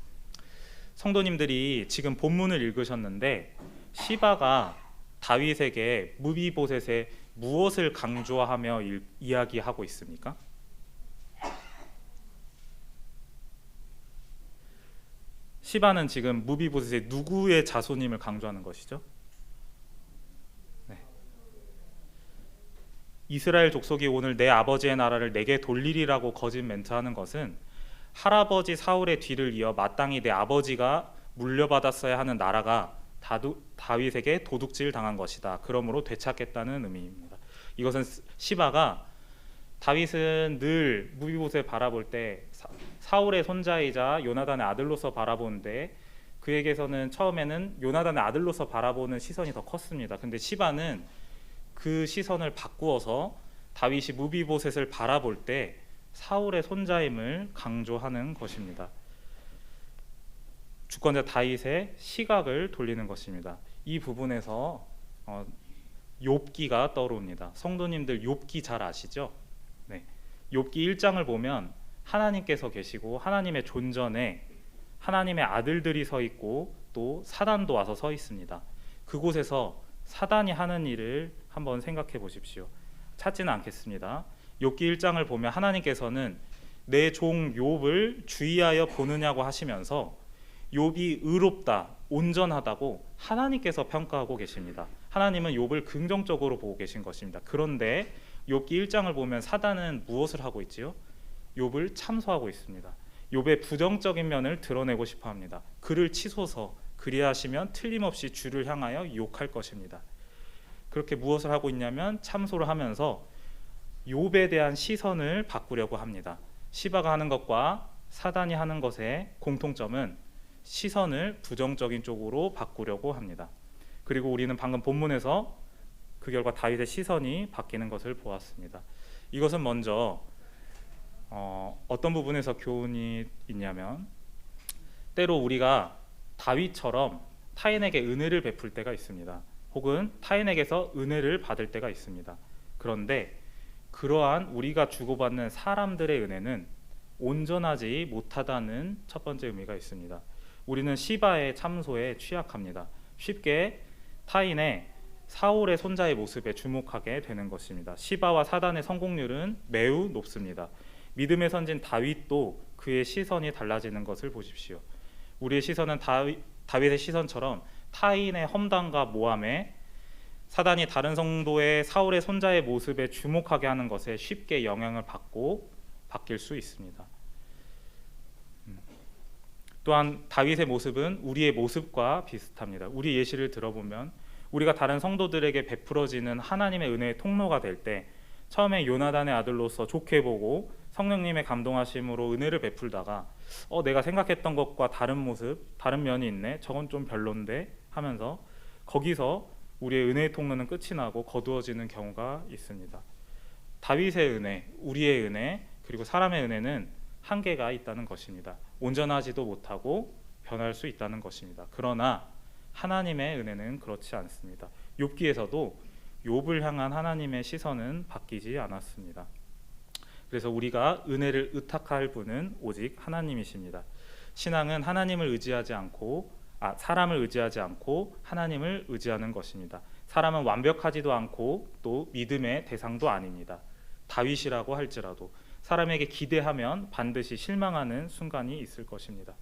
성도님들이 지금 본문을 읽으셨는데 시바가 다윗에게 무비보셋에 무엇을 강조하며 이야기하고 있습니까? 시바는 지금 무비보셋의 누구의 자손임을 강조하는 것이죠? 이스라엘 족속이 오늘 내 아버지의 나라를 내게 돌리리라고 거짓 멘트하는 것은 할아버지 사울의 뒤를 이어 마땅히 내 아버지가 물려받았어야 하는 나라가 다윗에게 도둑질 당한 것이다. 그러므로 되찾겠다는 의미입니다. 이것은 시바가 다윗은 늘 무비보셋을 바라볼 때 사울의 손자이자 요나단의 아들로서 바라보는데 그에게서는 처음에는 요나단의 아들로서 바라보는 시선이 더 컸습니다. 근데 시바는 그 시선을 바꾸어서 다윗이 무비보셋을 바라볼 때 사울의 손자임을 강조하는 것입니다. 주권자 다윗의 시각을 돌리는 것입니다. 이 부분에서 욥기가 떠오릅니다. 성도님들 욥기 잘 아시죠? 네. 욥기 1장을 보면 하나님께서 계시고 하나님의 존전에 하나님의 아들들이 서 있고 또 사단도 와서 서 있습니다. 그곳에서 사단이 하는 일을 한번 생각해 보십시오. 찾지는 않겠습니다. 욥기 1장을 보면 하나님께서는 내 종 욥을 주의하여 보느냐고 하시면서 욥이 의롭다, 온전하다고 하나님께서 평가하고 계십니다. 하나님은 욥을 긍정적으로 보고 계신 것입니다. 그런데 욥기 1장을 보면 사단은 무엇을 하고 있지요? 욥을 참소하고 있습니다. 욥의 부정적인 면을 드러내고 싶어 합니다. 그를 치소서, 그리하시면 틀림없이 주를 향하여 욕할 것입니다. 그렇게 무엇을 하고 있냐면 참소를 하면서 욥에 대한 시선을 바꾸려고 합니다. 시바가 하는 것과 사단이 하는 것의 공통점은 시선을 부정적인 쪽으로 바꾸려고 합니다. 그리고 우리는 방금 본문에서 그 결과 다윗의 시선이 바뀌는 것을 보았습니다. 이것은 먼저 어떤 부분에서 교훈이 있냐면, 때로 우리가 다윗처럼 타인에게 은혜를 베풀 때가 있습니다. 혹은 타인에게서 은혜를 받을 때가 있습니다. 그런데 그러한 우리가 주고받는 사람들의 은혜는 온전하지 못하다는 첫 번째 의미가 있습니다. 우리는 시바의 참소에 취약합니다. 쉽게 타인의 사울의 손자의 모습에 주목하게 되는 것입니다. 시바와 사단의 성공률은 매우 높습니다. 믿음의 선진 다윗도 그의 시선이 달라지는 것을 보십시오. 우리의 시선은 다윗의 시선처럼 타인의 험담과 모함에, 사단이 다른 성도의 사울의 손자의 모습에 주목하게 하는 것에 쉽게 영향을 받고 바뀔 수 있습니다. 또한 다윗의 모습은 우리의 모습과 비슷합니다. 우리 예시를 들어보면 우리가 다른 성도들에게 베풀어지는 하나님의 은혜의 통로가 될 때, 처음에 요나단의 아들로서 좋게 보고 성령님의 감동하심으로 은혜를 베풀다가 내가 생각했던 것과 다른 모습, 다른 면이 있네, 저건 좀 별론데 하면서 거기서 우리의 은혜의 통로는 끝이 나고 거두어지는 경우가 있습니다. 다윗의 은혜, 우리의 은혜, 그리고 사람의 은혜는 한계가 있다는 것입니다. 온전하지도 못하고 변할 수 있다는 것입니다. 그러나 하나님의 은혜는 그렇지 않습니다. 욥기에서도 욥을 향한 하나님의 시선은 바뀌지 않았습니다. 그래서 우리가 은혜를 의탁할 분은 오직 하나님이십니다. 신앙은 하나님을 의지하지 않고 사람을 의지하지 않고 하나님을 의지하는 것입니다. 사람은 완벽하지도 않고 또 믿음의 대상도 아닙니다. 다윗이라고 할지라도 사람에게 기대하면 반드시 실망하는 순간이 있을 것입니다.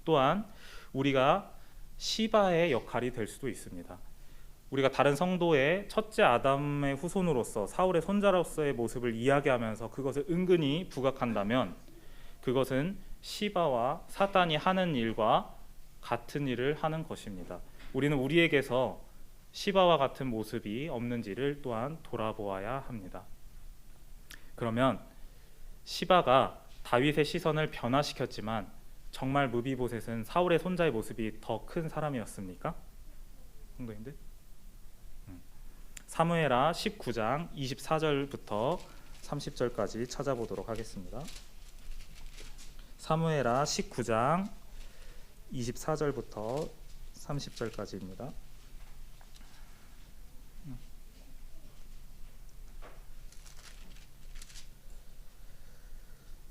또한 우리가 시바의 역할이 될 수도 있습니다. 우리가 다른 성도의 첫째 아담의 후손으로서 사울의 손자로서의 모습을 이야기하면서 그것을 은근히 부각한다면 그것은 시바와 사단이 하는 일과 같은 일을 하는 것입니다. 우리는 우리에게서 시바와 같은 모습이 없는지를 또한 돌아보아야 합니다. 그러면 시바가 다윗의 시선을 변화시켰지만 정말 무비보셋은 사울의 손자의 모습이 더 큰 사람이었습니까? 성도님들? 사무엘하 19장 24절부터 30절까지 찾아보도록 하겠습니다. 사무엘하 19장 24절부터 30절까지입니다.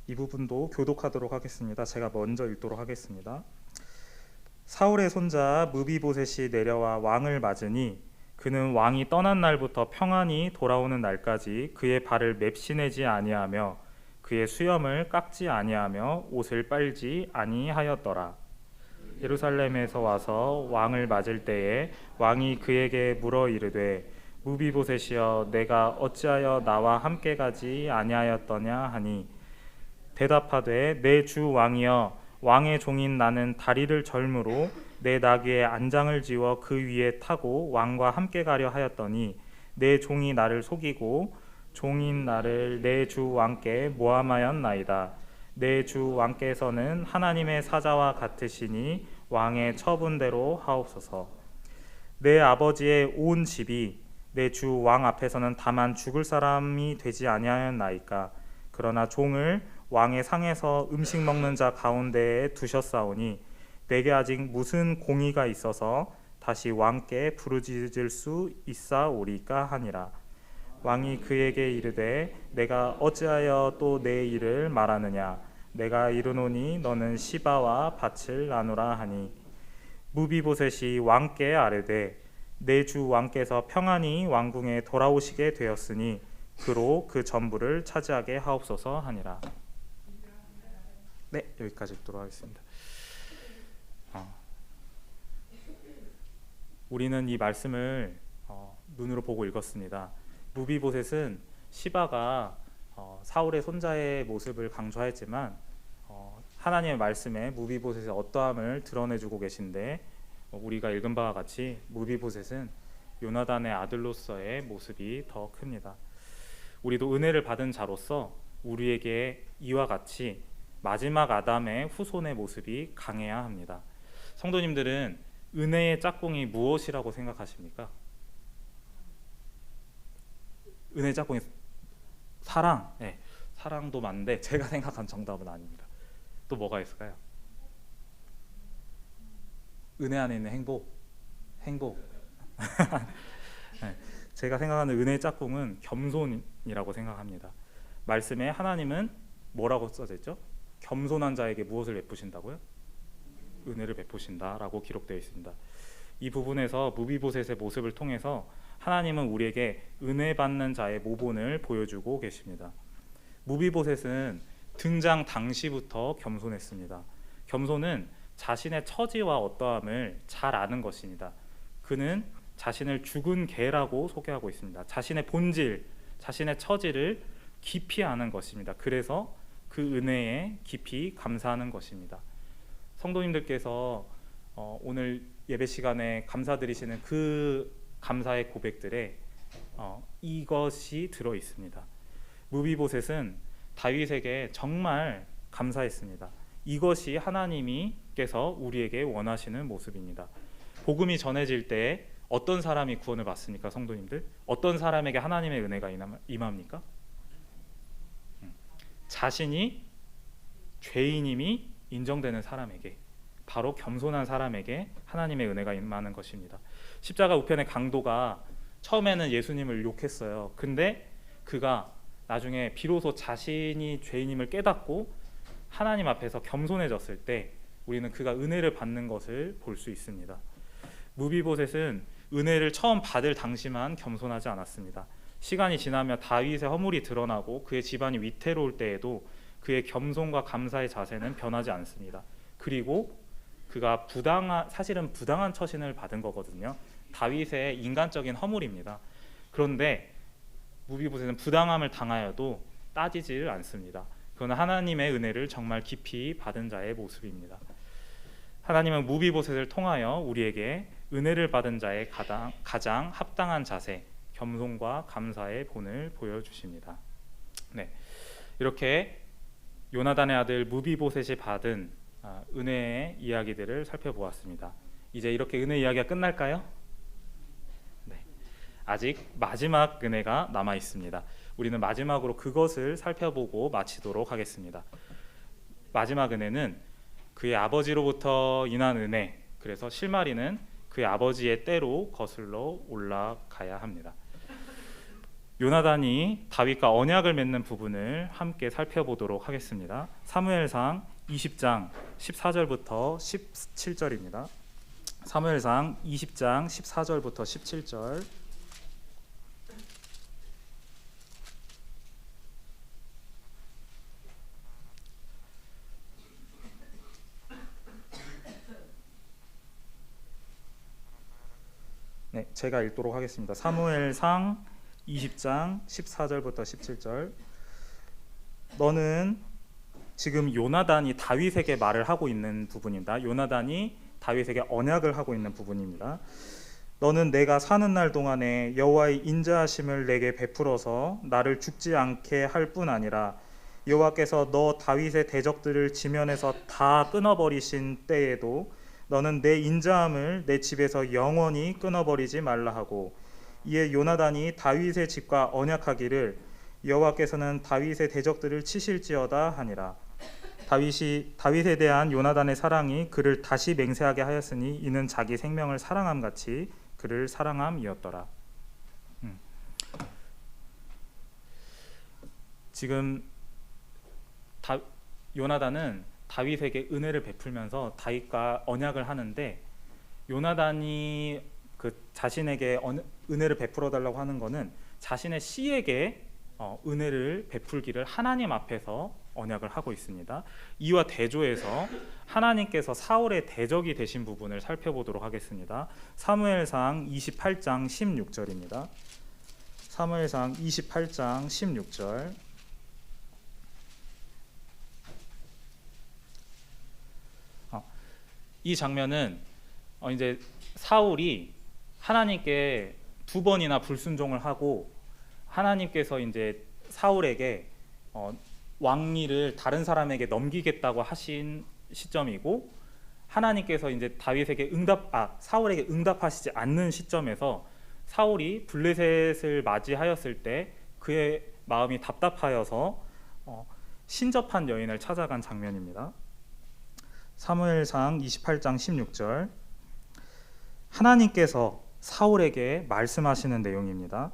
이 부분도 교독하도록 하겠습니다. 제가 먼저 읽도록 하겠습니다. 사울의 손자 무비보셋이 내려와 왕을 맞으니 그는 왕이 떠난 날부터 평안히 돌아오는 날까지 그의 발을 맵시내지 아니하며 그의 수염을 깎지 아니하며 옷을 빨지 아니하였더라. 예루살렘에서 와서 왕을 맞을 때에 왕이 그에게 물어 이르되 무비보셋이여 내가 어찌하여 나와 함께 가지 아니하였더냐 하니 대답하되 내 주 왕이여 왕의 종인 나는 다리를 절므로 내 나귀에 안장을 지워 그 위에 타고 왕과 함께 가려 하였더니 내 종이 나를 속이고 종인 나를 내 주 왕께 모함하였나이다. 내 주 왕께서는 하나님의 사자와 같으시니 왕의 처분대로 하옵소서. 내 아버지의 온 집이 내 주 왕 앞에서는 다만 죽을 사람이 되지 아니하였나이까. 그러나 종을 왕의 상에서 음식 먹는 자 가운데에 두셨사오니 내게 아직 무슨 공의가 있어서 다시 왕께 부르짖을 수 있사오리까 하니라. 왕이 그에게 이르되 내가 어찌하여 또 내 일을 말하느냐. 내가 이르노니 너는 시바와 밭을 나누라 하니 무비보셋이 왕께 아뢰되 내 주 왕께서 평안히 왕궁에 돌아오시게 되었으니 그로 그 전부를 차지하게 하옵소서 하니라. 네, 여기까지 읽도록 하겠습니다. 우리는 이 말씀을 눈으로 보고 읽었습니다. 무비보셋은 시바가 사울의 손자의 모습을 강조하였지만 하나님의 말씀에 무비보셋의 어떠함을 드러내주고 계신데 우리가 읽은 바와 같이 무비보셋은 요나단의 아들로서의 모습이 더 큽니다. 우리도 은혜를 받은 자로서 우리에게 이와 같이 마지막 아담의 후손의 모습이 강해야 합니다. 성도님들은 은혜의 짝꿍이 무엇이라고 생각하십니까? 은혜의 짝꿍이 사랑. 네, 사랑도 맞는데 제가 생각한 정답은 아닙니다. 또 뭐가 있을까요? 은혜 안에 있는 행복. 네, 제가 생각하는 은혜의 짝꿍은 겸손이라고 생각합니다. 말씀에 하나님은 뭐라고 써져 있죠? 겸손한 자에게 무엇을 베푸신다고요? 은혜를 베푸신다라고 기록되어 있습니다. 이 부분에서 무비보셋의 모습을 통해서 하나님은 우리에게 은혜 받는 자의 모본을 보여주고 계십니다. 무비보셋은 등장 당시부터 겸손했습니다. 겸손은 자신의 처지와 어떠함을 잘 아는 것입니다. 그는 자신을 죽은 개라고 소개하고 있습니다. 자신의 본질, 자신의 처지를 깊이 아는 것입니다. 그래서 그 은혜에 깊이 감사하는 것입니다. 성도님들께서 오늘 예배 시간에 감사드리시는 그 감사의 고백들에 이것이 들어 있습니다. 무비보셋은 다윗에게 정말 감사했습니다. 이것이 하나님께서 우리에게 원하시는 모습입니다. 복음이 전해질 때 어떤 사람이 구원을 받습니까, 성도님들? 어떤 사람에게 하나님의 은혜가 임합니까? 자신이 죄인임이 인정되는 사람에게, 바로 겸손한 사람에게 하나님의 은혜가 임하는 것입니다. 십자가 우편의 강도가 처음에는 예수님을 욕했어요. 근데 그가 나중에 비로소 자신이 죄인임을 깨닫고 하나님 앞에서 겸손해졌을 때 우리는 그가 은혜를 받는 것을 볼 수 있습니다. 무비보셋은 은혜를 처음 받을 당시만 겸손하지 않았습니다. 시간이 지나며 다윗의 허물이 드러나고 그의 집안이 위태로울 때에도 그의 겸손과 감사의 자세는 변하지 않습니다. 그리고 그가 사실은 부당한 처신을 받은 거거든요. 다윗의 인간적인 허물입니다. 그런데 무비보셋은 부당함을 당하여도 따지지를 않습니다. 그건 하나님의 은혜를 정말 깊이 받은 자의 모습입니다. 하나님은 무비보셋을 통하여 우리에게 은혜를 받은 자의 가장 합당한 자세, 겸손과 감사의 본을 보여주십니다. 네, 이렇게 요나단의 아들 무비보셋이 받은 은혜의 이야기들을 살펴보았습니다. 이제 이렇게 은혜 이야기가 끝날까요? 네, 아직 마지막 은혜가 남아 있습니다. 우리는 마지막으로 그것을 살펴보고 마치도록 하겠습니다. 마지막 은혜는 그의 아버지로부터 인한 은혜, 그래서 실마리는 그의 아버지의 때로 거슬러 올라가야 합니다. 요나단이 다윗과 언약을 맺는 부분을 함께 살펴보도록 하겠습니다. 사무엘상 20장 14절부터 17절입니다. 사무엘상 20장 14절부터 17절. 네, 제가 읽도록 하겠습니다. 사무엘상 20장 14절부터 17절. 너는 지금 요나단이 다윗에게 말을 하고 있는 부분입니다. 요나단이 다윗에게 언약을 하고 있는 부분입니다. 너는 내가 사는 날 동안에 여호와의 인자하심을 내게 베풀어서 나를 죽지 않게 할 뿐 아니라 여호와께서 너 다윗의 대적들을 지면에서 다 끊어버리신 때에도 너는 내 인자함을 내 집에서 영원히 끊어버리지 말라 하고, 이에 요나단이 다윗의 집과 언약하기를 여호와께서는 다윗의 대적들을 치실지어다 하니라. 다윗에 대한 요나단의 사랑이 그를 다시 맹세하게 하였으니 이는 자기 생명을 사랑함 같이 그를 사랑함이었더라. 지금 요나단은 다윗에게 은혜를 베풀면서 다윗과 언약을 하는데 요나단이 그 자신에게 은혜를 베풀어 달라고 하는 것은 자신의 씨에게 은혜를 베풀기를 하나님 앞에서 언약을 하고 있습니다. 이와 대조해서 하나님께서 사울의 대적이 되신 부분을 살펴보도록 하겠습니다. 사무엘상 28장 16절입니다. 사무엘상 28장 16절. 이 장면은 이제 사울이 하나님께 두 번이나 불순종을 하고 하나님께서 이제 사울에게 왕위를 다른 사람에게 넘기겠다고 하신 시점이고 하나님께서 이제 다윗에게 사울에게 응답하시지 않는 시점에서 사울이 블레셋을 맞이하였을 때 그의 마음이 답답하여서 신접한 여인을 찾아간 장면입니다. 사무엘상 28장 16절. 하나님께서 사울에게 말씀하시는 내용입니다.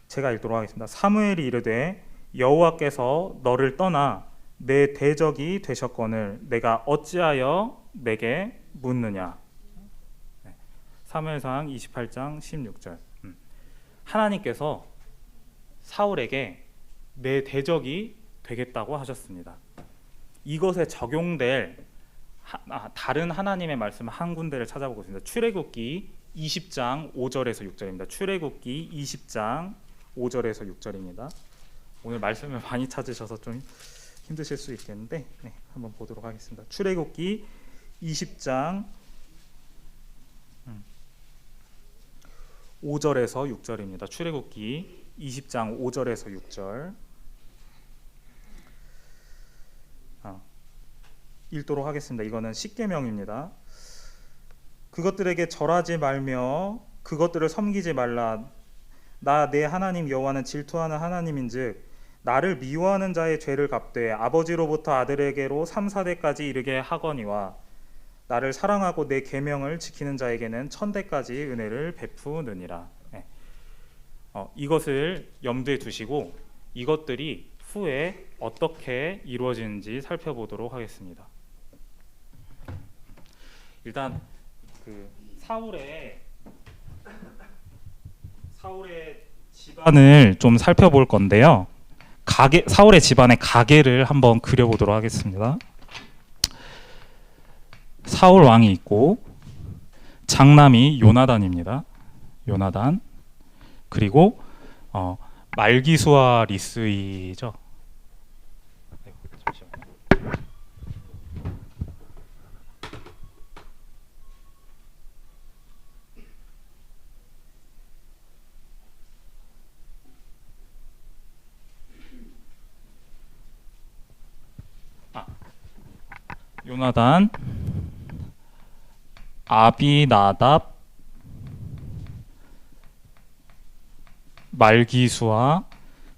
제가 읽도록 하겠습니다. 사무엘이 이르되 여호와께서 너를 떠나 내 대적이 되셨거늘 내가 어찌하여 내게 묻느냐. 사무엘상 28장 16절. 하나님께서 사울에게 내 대적이 되겠다고 하셨습니다. 이것에 적용될 다른 하나님의 말씀 한 군데를 찾아보고 있습니다. 출애굽기 20장 5절에서 6절입니다. 출애굽기 20장 5절에서 6절입니다. 오늘 말씀을 많이 찾으셔서 좀 힘드실 수 있겠는데 한번 보도록 하겠습니다. 출애굽기 20장 5절에서 6절입니다. 출애굽기 20장 5절에서 6절. 읽도록 하겠습니다. 이거는 십계명입니다. 그것들에게 절하지 말며 그것들을 섬기지 말라. 나 내 하나님 여호와는 질투하는 하나님인즉 나를 미워하는 자의 죄를 갚되 아버지로부터 아들에게로 3, 4대까지 이르게 하거니와 나를 사랑하고 내 계명을 지키는 자에게는 1000대까지 은혜를 베푸느니라. 이것을 염두에 두시고 이것들이 후에 어떻게 이루어지는지 살펴보도록 하겠습니다. 일단 그 사울의 집안을 좀 살펴볼 건데요. 사울의 집안의 가계를 한번 그려보도록 하겠습니다. 사울 왕이 있고 장남이 요나단입니다. 요나단. 그리고 말기수와 리스이죠. 요나단, 아비나답, 말기수아,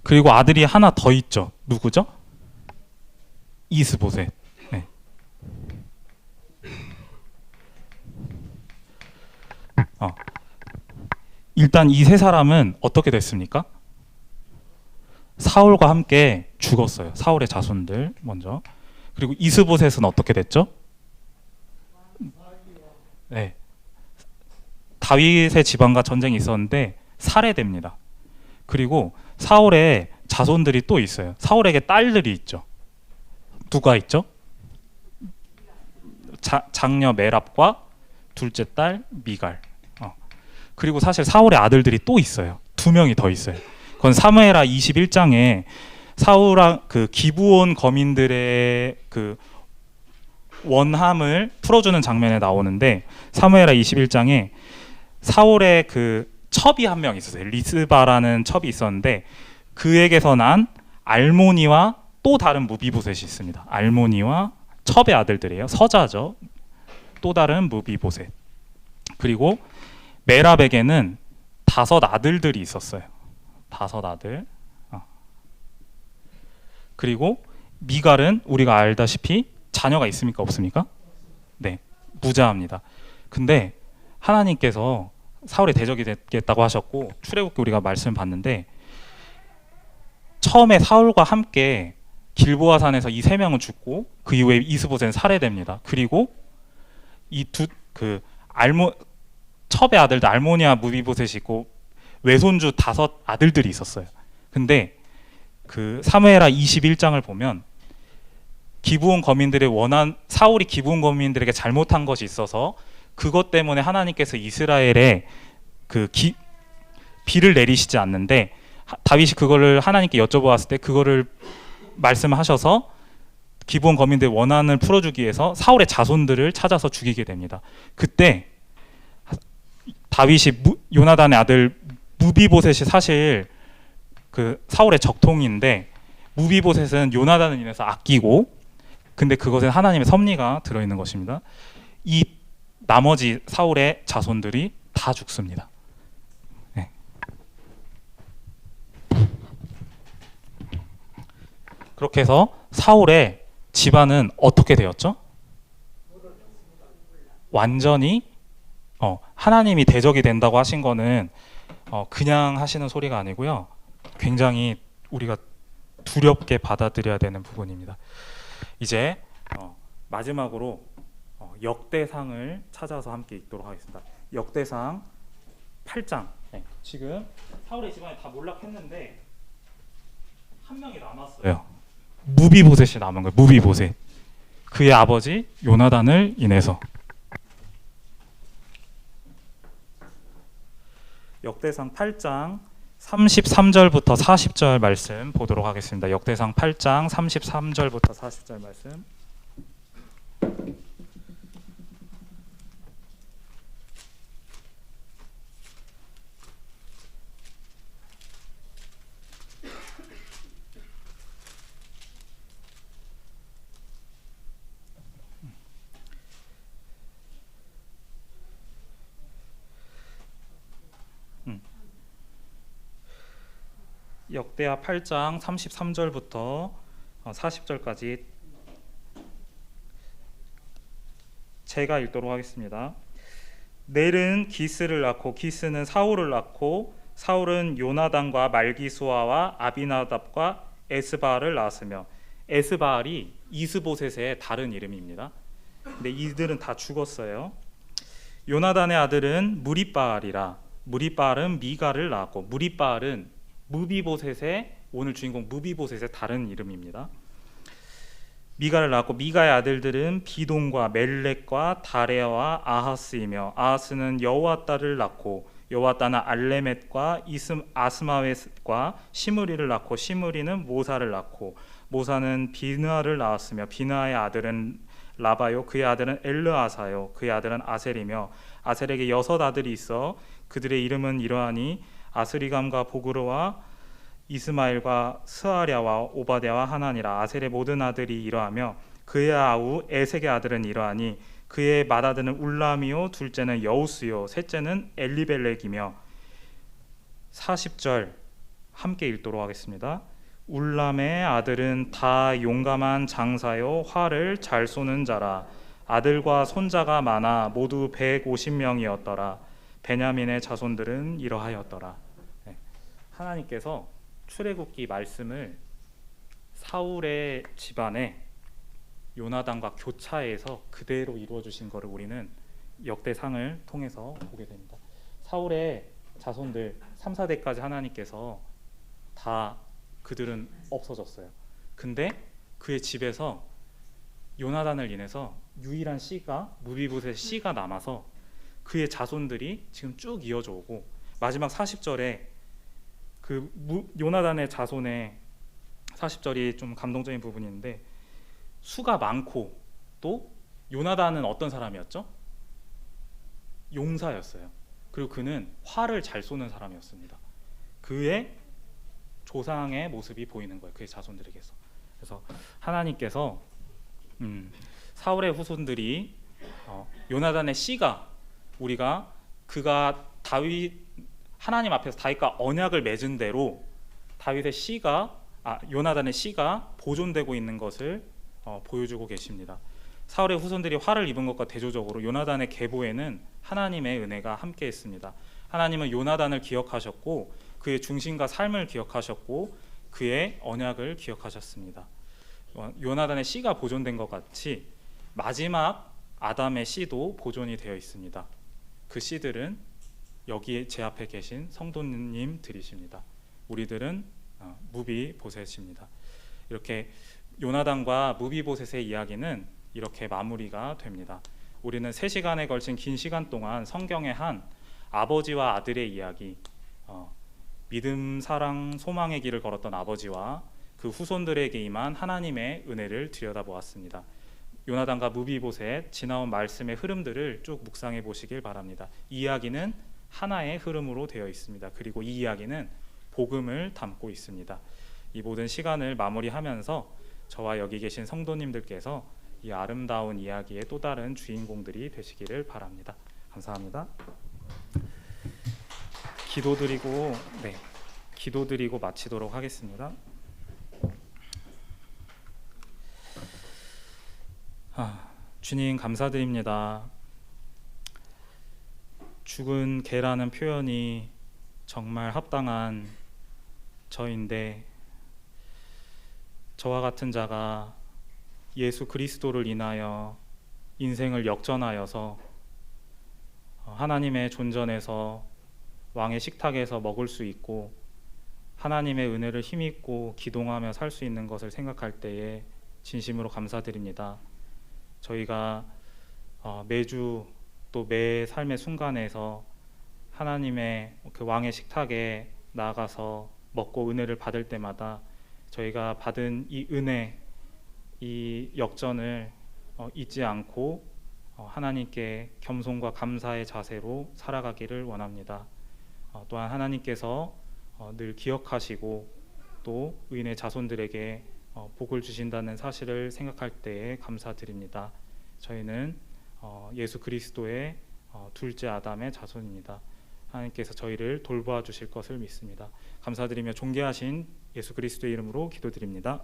그리고 아들이 하나 더 있죠. 누구죠? 이스보셋. 네. 일단 이 세 사람은 어떻게 됐습니까? 사울과 함께 죽었어요. 사울의 자손들 먼저. 그리고 이스보셋은 어떻게 됐죠? 네. 다윗의 집안과 전쟁이 있었는데 살해됩니다. 그리고 사울의 자손들이 또 있어요. 사울에게 딸들이 있죠. 누가 있죠? 장녀 메랍과 둘째 딸 미갈. 그리고 사실 사울의 아들들이 또 있어요. 2명이 더 있어요. 그건 사무엘하 21장에 사울랑 그 기브온 거민들의 그 원함을 풀어주는 장면에 나오는데 사무엘하 21장에 사울의 그 첩이 한 명 있었어요. 리스바라는 첩이 있었는데 그에게서 난 알모니와 또 다른 무비보셋이 있습니다. 알모니와 첩의 아들들이에요. 서자죠. 또 다른 무비보셋. 그리고 메랍에게는 5 아들들이 있었어요. 5 아들. 그리고 미갈은 우리가 알다시피 자녀가 있습니까? 없습니까? 네, 무자합니다. 근데 하나님께서 사울의 대적이 되겠다고 하셨고 출애굽기 우리가 말씀을 봤는데 처음에 사울과 함께 길보아산에서 이 3명은 죽고 그 이후에 이스보셋은 살해됩니다. 그리고 이 그 알모 첩의 아들도 알모니아 무비보셋이 있고 외손주 5 아들들이 있었어요. 근데 그 사무엘하 21장을 보면 기브온 거민들의 사울이 기브온 거민들에게 잘못한 것이 있어서 그것 때문에 하나님께서 이스라엘에 그 비를 내리시지 않는데 다윗이 그거를 하나님께 여쭤보았을 때 그거를 말씀하셔서 기브온 거민들의 원한을 풀어주기 위해서 사울의 자손들을 찾아서 죽이게 됩니다. 그때 다윗이 요나단의 아들 무비보셋이 사실 그 사울의 적통인데 무비보셋은 요나단을 인해서 아끼고 근데 그것은 하나님의 섭리가 들어있는 것입니다. 이 나머지 사울의 자손들이 다 죽습니다. 네. 그렇게 해서 사울의 집안은 어떻게 되었죠? 완전히 하나님이 대적이 된다고 하신 거는 그냥 하시는 소리가 아니고요. 굉장히 우리가 두렵게 받아들여야 되는 부분입니다. 이제 마지막으로 역대상을 찾아서 함께 읽도록 하겠습니다. 역대상 8장. 네. 지금 사울의 집안이 다 몰락했는데 한 명이 남았어요. 무비보셋이 남은 거예요. 무비보셋. 그의 아버지 요나단을 인해서. 역대상 8장 33절부터 40절 말씀 보도록 하겠습니다. 역대상 8장 33절부터 40절 말씀. 역대하 8장 33절부터 40절까지 제가 읽도록 하겠습니다. 넬은 기스를 낳고 기스는 사울을 낳고 사울은 요나단과 말기수아와 아비나답과 에스바알을 낳았으며 에스바알이 이스보셋의 다른 이름입니다. 근데 이들은 다 죽었어요. 요나단의 아들은 무리바알이라 무리바알은 미가를 낳았고 무리바알은 무비보셋의 오늘 주인공 무비보셋의 다른 이름입니다. 미가를 낳았고 미가의 아들들은 비돈과 멜렉과 다레아와 아하스이며 아하스는 여호와따를 낳고 여호와따는 알레멧과 아스마웻과 시므리를 낳고 시므리는 모사를 낳고 모사는 비느아를 낳았으며 비느아의 아들은 라바요 그의 아들은 엘르아사요 그의 아들은 아셀이며 아셀에게 6 아들이 있어 그들의 이름은 이러하니 아스리감과 보그르와 이스마엘과 스아랴와 오바댜와 하나니라. 아셀의 모든 아들이 이러하며 그의 아우 에색의 아들은 이러하니 그의 맏아들은 울람이요 둘째는 여우스요 셋째는 엘리벨렉이며 40절 함께 읽도록 하겠습니다. 울람의 아들은 다 용감한 장사요 활을 잘 쏘는 자라. 아들과 손자가 많아 모두 150명이었더라. 베냐민의 자손들은 이러하였더라. 네. 하나님께서 출애굽기 말씀을 사울의 집안에 요나단과 교차해서 그대로 이루어 주신 것을 우리는 역대상을 통해서 보게 됩니다. 사울의 자손들 3, 4대까지 하나님께서 다 그들은 없어졌어요. 근데 그의 집에서 요나단을 인해서 유일한 씨가 무비보셋 씨가 남아서 그의 자손들이 지금 쭉 이어져 오고 마지막 40절에 그 요나단의 자손의 40절이 좀 감동적인 부분인데 수가 많고 또 요나단은 어떤 사람이었죠? 용사였어요. 그리고 그는 활을 잘 쏘는 사람이었습니다. 그의 조상의 모습이 보이는 거예요. 그의 자손들에게서. 그래서 하나님께서 사울의 후손들이 요나단의 씨가 그가 하나님 앞에서 다윗과 언약을 맺은 대로 요나단의 씨가 보존되고 있는 것을 보여주고 계십니다. 사울의 후손들이 화를 입은 것과 대조적으로 요나단의 계보에는 하나님의 은혜가 함께했습니다. 하나님은 요나단을 기억하셨고 그의 중심과 삶을 기억하셨고 그의 언약을 기억하셨습니다. 요나단의 씨가 보존된 것 같이 마지막 아담의 씨도 보존이 되어 있습니다. 그 씨들은 여기 제 앞에 계신 성도님들이십니다. 우리들은 무비보셋입니다. 이렇게 요나단과 무비보셋의 이야기는 이렇게 마무리가 됩니다. 우리는 3시간에 걸친 긴 시간 동안 성경의 한 아버지와 아들의 이야기, 믿음, 사랑, 소망의 길을 걸었던 아버지와 그 후손들에게 임한 하나님의 은혜를 들여다보았습니다. 요나단과 무비보셋 지나온 말씀의 흐름들을 쭉 묵상해 보시길 바랍니다. 이 이야기는 하나의 흐름으로 되어 있습니다. 그리고 이 이야기는 복음을 담고 있습니다. 이 모든 시간을 마무리하면서 저와 여기 계신 성도님들께서 이 아름다운 이야기의 또 다른 주인공들이 되시기를 바랍니다. 감사합니다. 기도드리고 마치도록 하겠습니다. 주님 감사드립니다. 죽은 개라는 표현이 정말 합당한 저인데 저와 같은 자가 예수 그리스도를 인하여 인생을 역전하여서 하나님의 존전에서 왕의 식탁에서 먹을 수 있고 하나님의 은혜를 힘입고 기동하며 살 수 있는 것을 생각할 때에 진심으로 감사드립니다. 저희가 매주 또 매 삶의 순간에서 하나님의 그 왕의 식탁에 나아가서 먹고 은혜를 받을 때마다 저희가 받은 이 은혜, 이 역전을 잊지 않고 하나님께 겸손과 감사의 자세로 살아가기를 원합니다. 또한 하나님께서 늘 기억하시고 또 의인의 자손들에게 복을 주신다는 사실을 생각할 때에 감사드립니다. 저희는 예수 그리스도의 둘째 아담의 자손입니다. 하나님께서 저희를 돌보아 주실 것을 믿습니다. 감사드리며 존귀하신 예수 그리스도의 이름으로 기도드립니다.